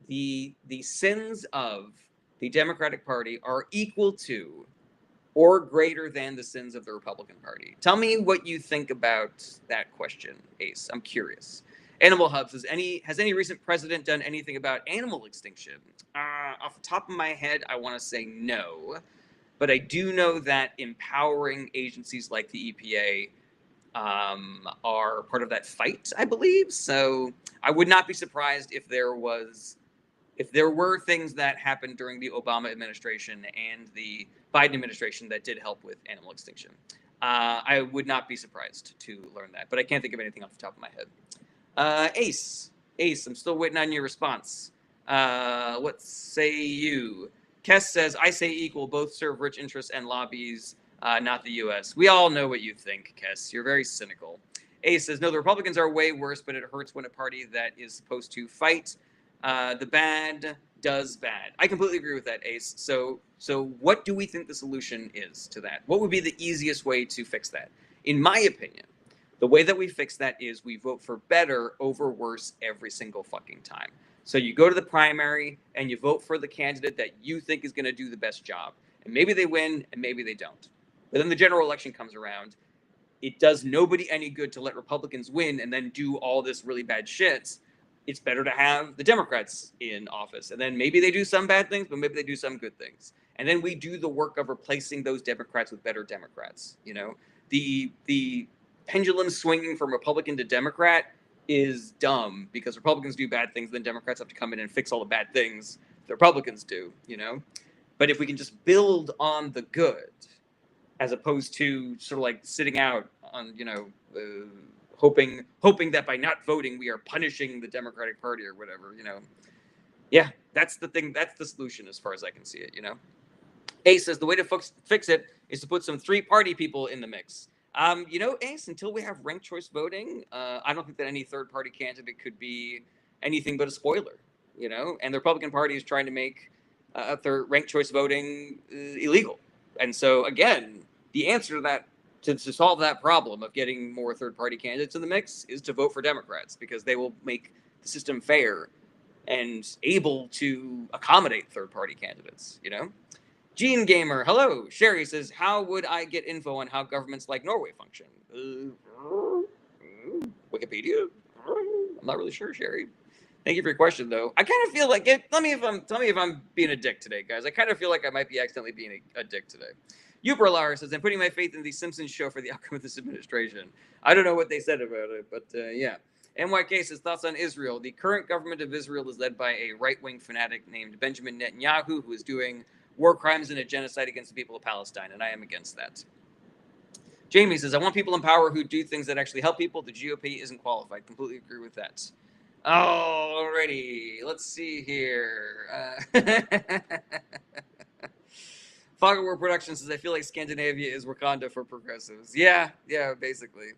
the sins of the Democratic Party are equal to or greater than the sins of the Republican Party? Tell me what you think about that question, Ace. I'm curious. Animal Hub says, has any recent president done anything about animal extinction? Off the top of my head, I want to say no. But I do know that empowering agencies like the EPA are part of that fight, I believe. So I would not be surprised if there were things that happened during the Obama administration and the Biden administration that did help with animal extinction. I would not be surprised to learn that, but I can't think of anything off the top of my head. Ace, I'm still waiting on your response. What say you? Kess says, I say equal, both serve rich interests and lobbies, not the U.S. We all know what you think, Kess. You're very cynical. Ace says, no, the Republicans are way worse, but it hurts when a party that is supposed to fight the bad does bad. I completely agree with that, Ace. So what do we think the solution is to that? What would be the easiest way to fix that? In my opinion, the way that we fix that is we vote for better over worse every single fucking time. So you go to the primary and you vote for the candidate that you think is going to do the best job. And maybe they win and maybe they don't. But then the general election comes around. It does nobody any good to let Republicans win and then do all this really bad shit. It's better to have the Democrats in office. And then maybe they do some bad things, but maybe they do some good things. And then we do the work of replacing those Democrats with better Democrats. You know, the pendulum swinging from Republican to Democrat is dumb because Republicans do bad things, then Democrats have to come in and fix all the bad things the Republicans do, you know? But if we can just build on the good, as opposed to sort of like sitting out on, hoping that by not voting we are punishing the Democratic Party or whatever, Yeah, that's the thing. That's the solution as far as I can see it, Ace says the way to fix it is to put some three-party people in the mix. Ace, until we have ranked choice voting, I don't think that any third-party candidate could be anything but a spoiler, And the Republican Party is trying to make ranked choice voting illegal. And so, again, the answer to that, to solve that problem of getting more third-party candidates in the mix, is to vote for Democrats because they will make the system fair and able to accommodate third-party candidates, Gene Gamer, hello. Sherry says, how would I get info on how governments like Norway function? Wikipedia? I'm not really sure, Sherry. Thank you for your question, though. I kind of feel like tell me if I'm being a dick today, guys. I kind of feel like I might be accidentally being a dick today. Uberlar says, I'm putting my faith in the Simpsons show for the outcome of this administration. I don't know what they said about it, but yeah. NYK says, thoughts on Israel. The current government of Israel is led by a right-wing fanatic named Benjamin Netanyahu, who is doing war crimes and a genocide against the people of Palestine, and I am against that. Jamie says, I want people in power who do things that actually help people. The GOP isn't qualified. Completely agree with that. Alrighty, let's see here. Fogger War Productions says, I feel like Scandinavia is Wakanda for progressives. Yeah, basically.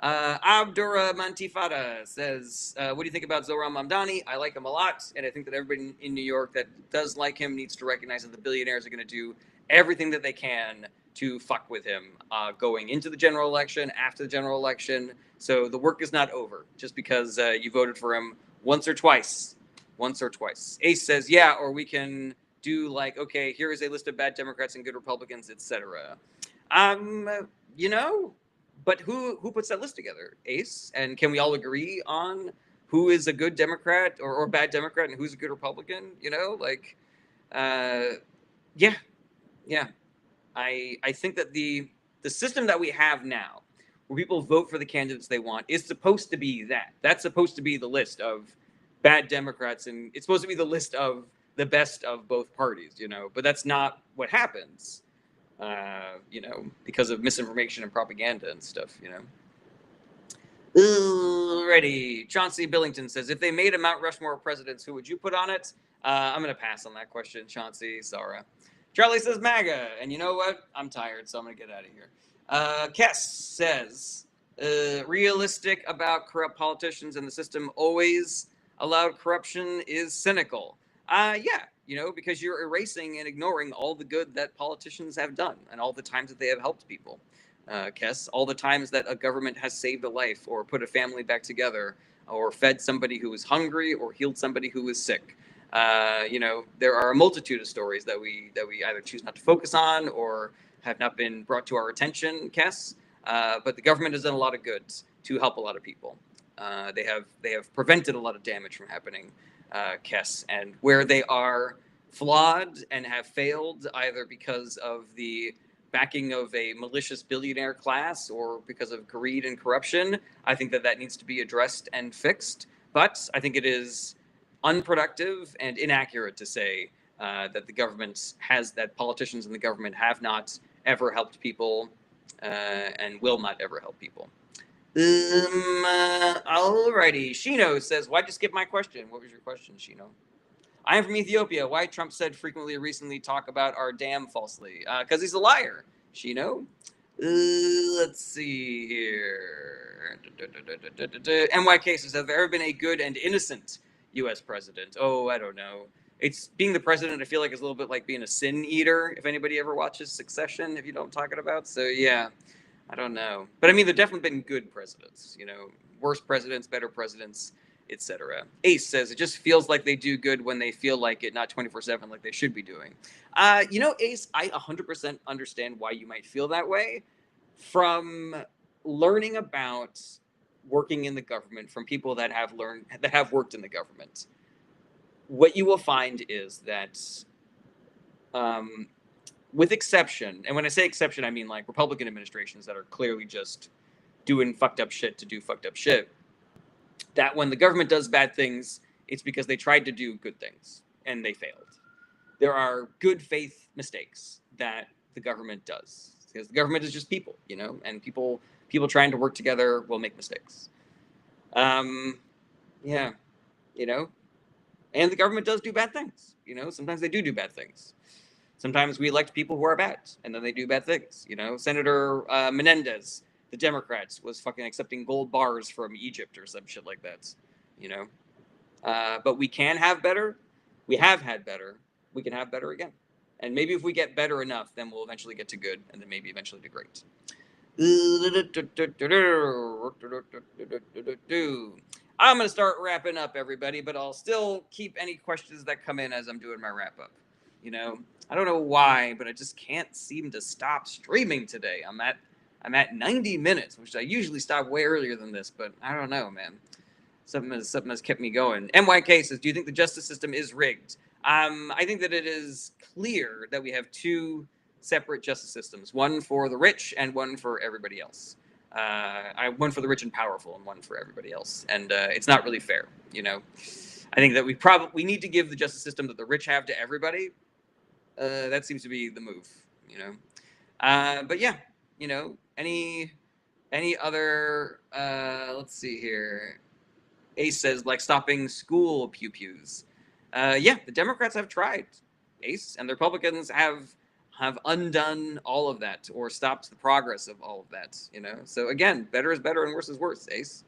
Abdurra Mantifada says, what do you think about Zohran Mamdani? I like him a lot, and I think that everybody in New York that does like him needs to recognize that the billionaires are going to do everything that they can to fuck with him going into the general election, after the general election. So the work is not over just because you voted for him once or twice. Ace says, yeah, or we can do like, okay, here is a list of bad Democrats and good Republicans, etc. But who puts that list together? Ace? And can we all agree on who is a good Democrat or bad Democrat and who's a good Republican? Yeah. I think that the system that we have now, where people vote for the candidates they want, is supposed to be that. That's supposed to be the list of bad Democrats, and it's supposed to be the list of the best of both parties, But that's not what happens. Because of misinformation and propaganda and stuff, Alrighty. Chauncey Billington says, if they made a Mount Rushmore of presidents, who would you put on it? I'm going to pass on that question, Chauncey. Sorry. Charlie says MAGA. And you know what? I'm tired, so I'm going to get out of here. Kess says, realistic about corrupt politicians and the system always allowed corruption is cynical. Yeah, because you're erasing and ignoring all the good that politicians have done and all the times that they have helped people. Kess, all the times that a government has saved a life or put a family back together or fed somebody who was hungry or healed somebody who was sick. There are a multitude of stories that we either choose not to focus on or have not been brought to our attention, Kess. But the government has done a lot of good to help a lot of people. They have prevented a lot of damage from happening. Kess, and where they are flawed and have failed either because of the backing of a malicious billionaire class or because of greed and corruption, I think that needs to be addressed and fixed. But I think it is unproductive and inaccurate to say that politicians and the government have not ever helped people and will not ever help people. Alrighty. Shino says, why'd you skip my question? What was your question, Shino? I am from Ethiopia. Why Trump said frequently recently talk about our dam falsely? Because he's a liar, Shino. Let's see here. NYK says, have there ever been a good and innocent U.S. president? Oh, I don't know. It's being the president. I feel like is a little bit like being a sin eater. If anybody ever watches Succession, if you know what I'm talking about. So yeah, I don't know. But I mean, there've definitely been good presidents. You know, worse presidents, better presidents, etc. Ace says it just feels like they do good when they feel like it, not 24/7 like they should be doing. Ace, I 100% understand why you might feel that way from learning about working in the government from people that have worked in the government. What you will find is that, um, with exception, and when I say exception, I mean like Republican administrations that are clearly just doing fucked up shit to do fucked up shit, that when the government does bad things, it's because they tried to do good things and they failed. There are good faith mistakes that the government does because the government is just people, and people trying to work together will make mistakes. Yeah, you know, and the government does do bad things. Sometimes they do bad things. Sometimes we elect people who are bad, and then they do bad things. Senator Menendez, the Democrats, was fucking accepting gold bars from Egypt or some shit like that. You know, but we can have better. We have had better. We can have better again. And maybe if we get better enough, then we'll eventually get to good, and then maybe eventually to great. I'm going to start wrapping up, everybody, but I'll still keep any questions that come in as I'm doing my wrap up. I don't know why, but I just can't seem to stop streaming today. I'm at 90 minutes, which I usually stop way earlier than this, but I don't know, man. Something has kept me going. MYK says, do you think the justice system is rigged? I think that it is clear that we have two separate justice systems, one for the rich and one for everybody else. One for the rich and powerful and one for everybody else. And it's not really fair, I think that we need to give the justice system that the rich have to everybody. That seems to be the move, But yeah, any other, let's see here. Ace says, like stopping school pew-pews. Yeah, the Democrats have tried, Ace, and the Republicans have undone all of that or stopped the progress of all of that. So again, better is better and worse is worse, Ace.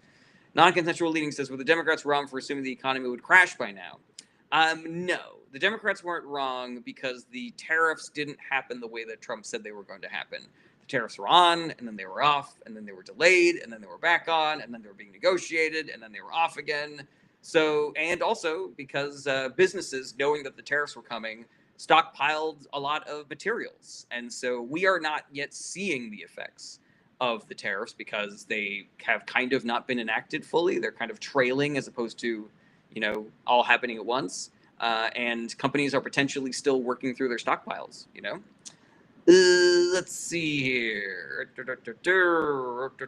Non-consensual leading says, were the Democrats wrong for assuming the economy would crash by now? No, the Democrats weren't wrong because the tariffs didn't happen the way that Trump said they were going to happen. The tariffs were on, and then they were off, and then they were delayed, and then they were back on, and then they were being negotiated, and then they were off again. So, and also because businesses, knowing that the tariffs were coming, stockpiled a lot of materials. And so we are not yet seeing the effects of the tariffs because they have kind of not been enacted fully. They're kind of trailing as opposed to, all happening at once. And companies are potentially still working through their stockpiles, Let's see here. Tink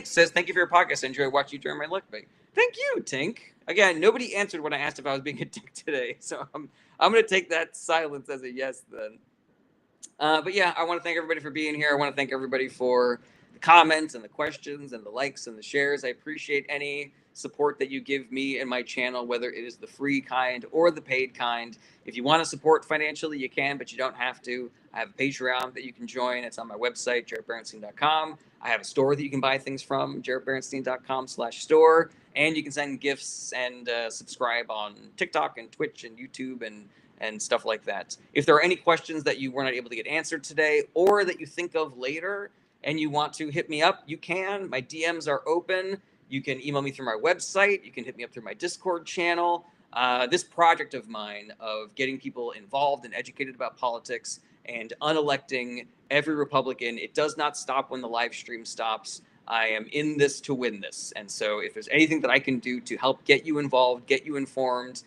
says, thank you for your podcast. I enjoy watching you during my luck break. Thank you, Tink. Again, nobody answered when I asked if I was being a dick today. So I'm going to take that silence as a yes then. But yeah, I want to thank everybody for being here. I want to thank everybody for the comments and the questions and the likes and the shares. I appreciate any support that you give me and my channel, whether it is the free kind or the paid kind. If you want to support financially, you can, but you don't have to. I have a Patreon that you can join. It's on my website, jaredberenstein.com. I have a store that you can buy things from, jaredberenstein.com/store. And you can send gifts and subscribe on TikTok and Twitch and YouTube and stuff like that. If there are any questions that you were not able to get answered today or that you think of later and you want to hit me up, you can. My DMs are open. You can email me through my website. You can hit me up through my Discord channel. This project of mine of getting people involved and educated about politics and unelecting every Republican, it does not stop when the live stream stops. I am in this to win this. And so if there's anything that I can do to help get you involved, get you informed,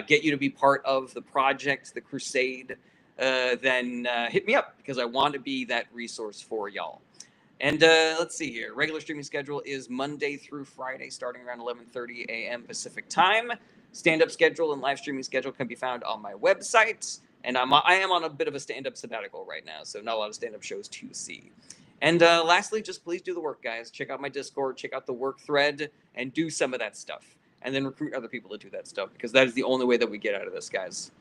get you to be part of the project, the crusade, then hit me up because I want to be that resource for y'all. And let's see here. Regular streaming schedule is Monday through Friday, starting around 11:30 a.m. Pacific time. Stand-up schedule and live streaming schedule can be found on my website. And I am on a bit of a stand-up sabbatical right now, so not a lot of stand-up shows to see. And lastly, just please do the work, guys. Check out my Discord, check out the work thread, and do some of that stuff. And then recruit other people to do that stuff, because that is the only way that we get out of this, guys.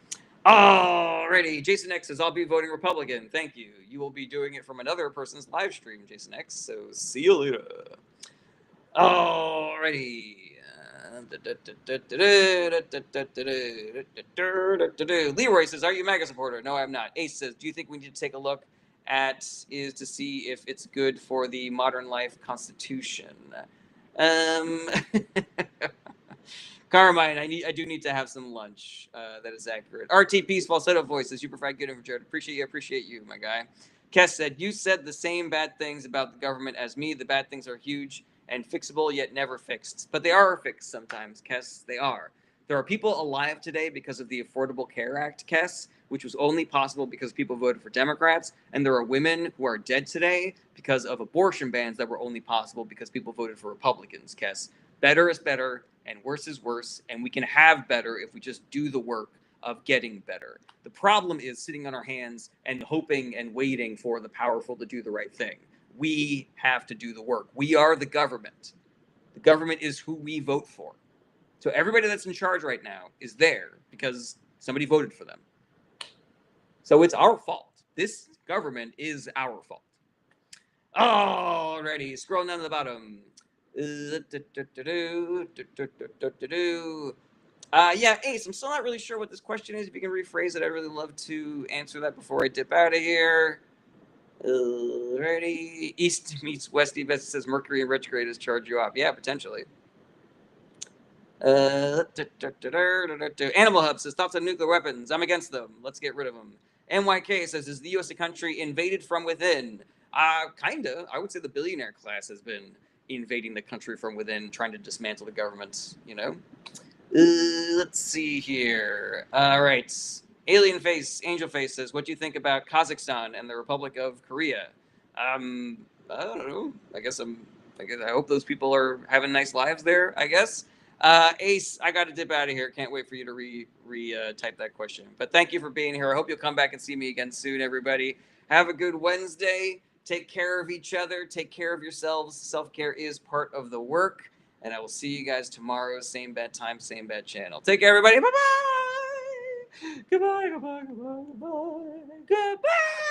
Alrighty, Jason X says, I'll be voting Republican. Thank you. You will be doing it from another person's live stream, Jason X. So see you later. Alrighty. Leroy says, are you a MAGA supporter? No, I'm not. Ace says, do you think we need to take a look at is to see if it's good for the modern life constitution? Carmine, I do need to have some lunch. That is accurate. RTP's falsetto voice says, you provide good info. Appreciate you, my guy. Kess said, you said the same bad things about the government as me. The bad things are huge and fixable, yet never fixed. But they are fixed sometimes, Kess. They are. There are people alive today because of the Affordable Care Act, Kess, which was only possible because people voted for Democrats. And there are women who are dead today because of abortion bans that were only possible because people voted for Republicans, Kess. Better is better and worse is worse, and we can have better if we just do the work of getting better. The problem is sitting on our hands and hoping and waiting for the powerful to do the right thing. We have to do the work. We are the government. The government is who we vote for. So everybody that's in charge right now is there because somebody voted for them. So it's our fault. This government is our fault. Alrighty, scrolling down to the bottom. Yeah, Ace, I'm still not really sure what this question is. If you can rephrase it, I'd really love to answer that before I dip out of here. Ready? East meets West. Best says Mercury in retrograde has charged you off. Yeah, potentially. Animal Hub says thoughts on nuclear weapons. I'm against them. Let's get rid of them. NYK says, is the U.S. a country invaded from within? Kinda. I would say the billionaire class has been invading the country from within, trying to dismantle the government, you know? Let's see here. All right. Alien Face, Angel Face says, what do you think about Kazakhstan and the Republic of Korea? I don't know. I hope those people are having nice lives there, I guess. Ace, I got to dip out of here. Can't wait for you to type that question. But thank you for being here. I hope you'll come back and see me again soon, everybody. Have a good Wednesday. Take care of each other. Take care of yourselves. Self-care is part of the work. And I will see you guys tomorrow. Same bad time, same bad channel. Take care, everybody. Bye-bye. Goodbye, goodbye, goodbye, goodbye. Goodbye.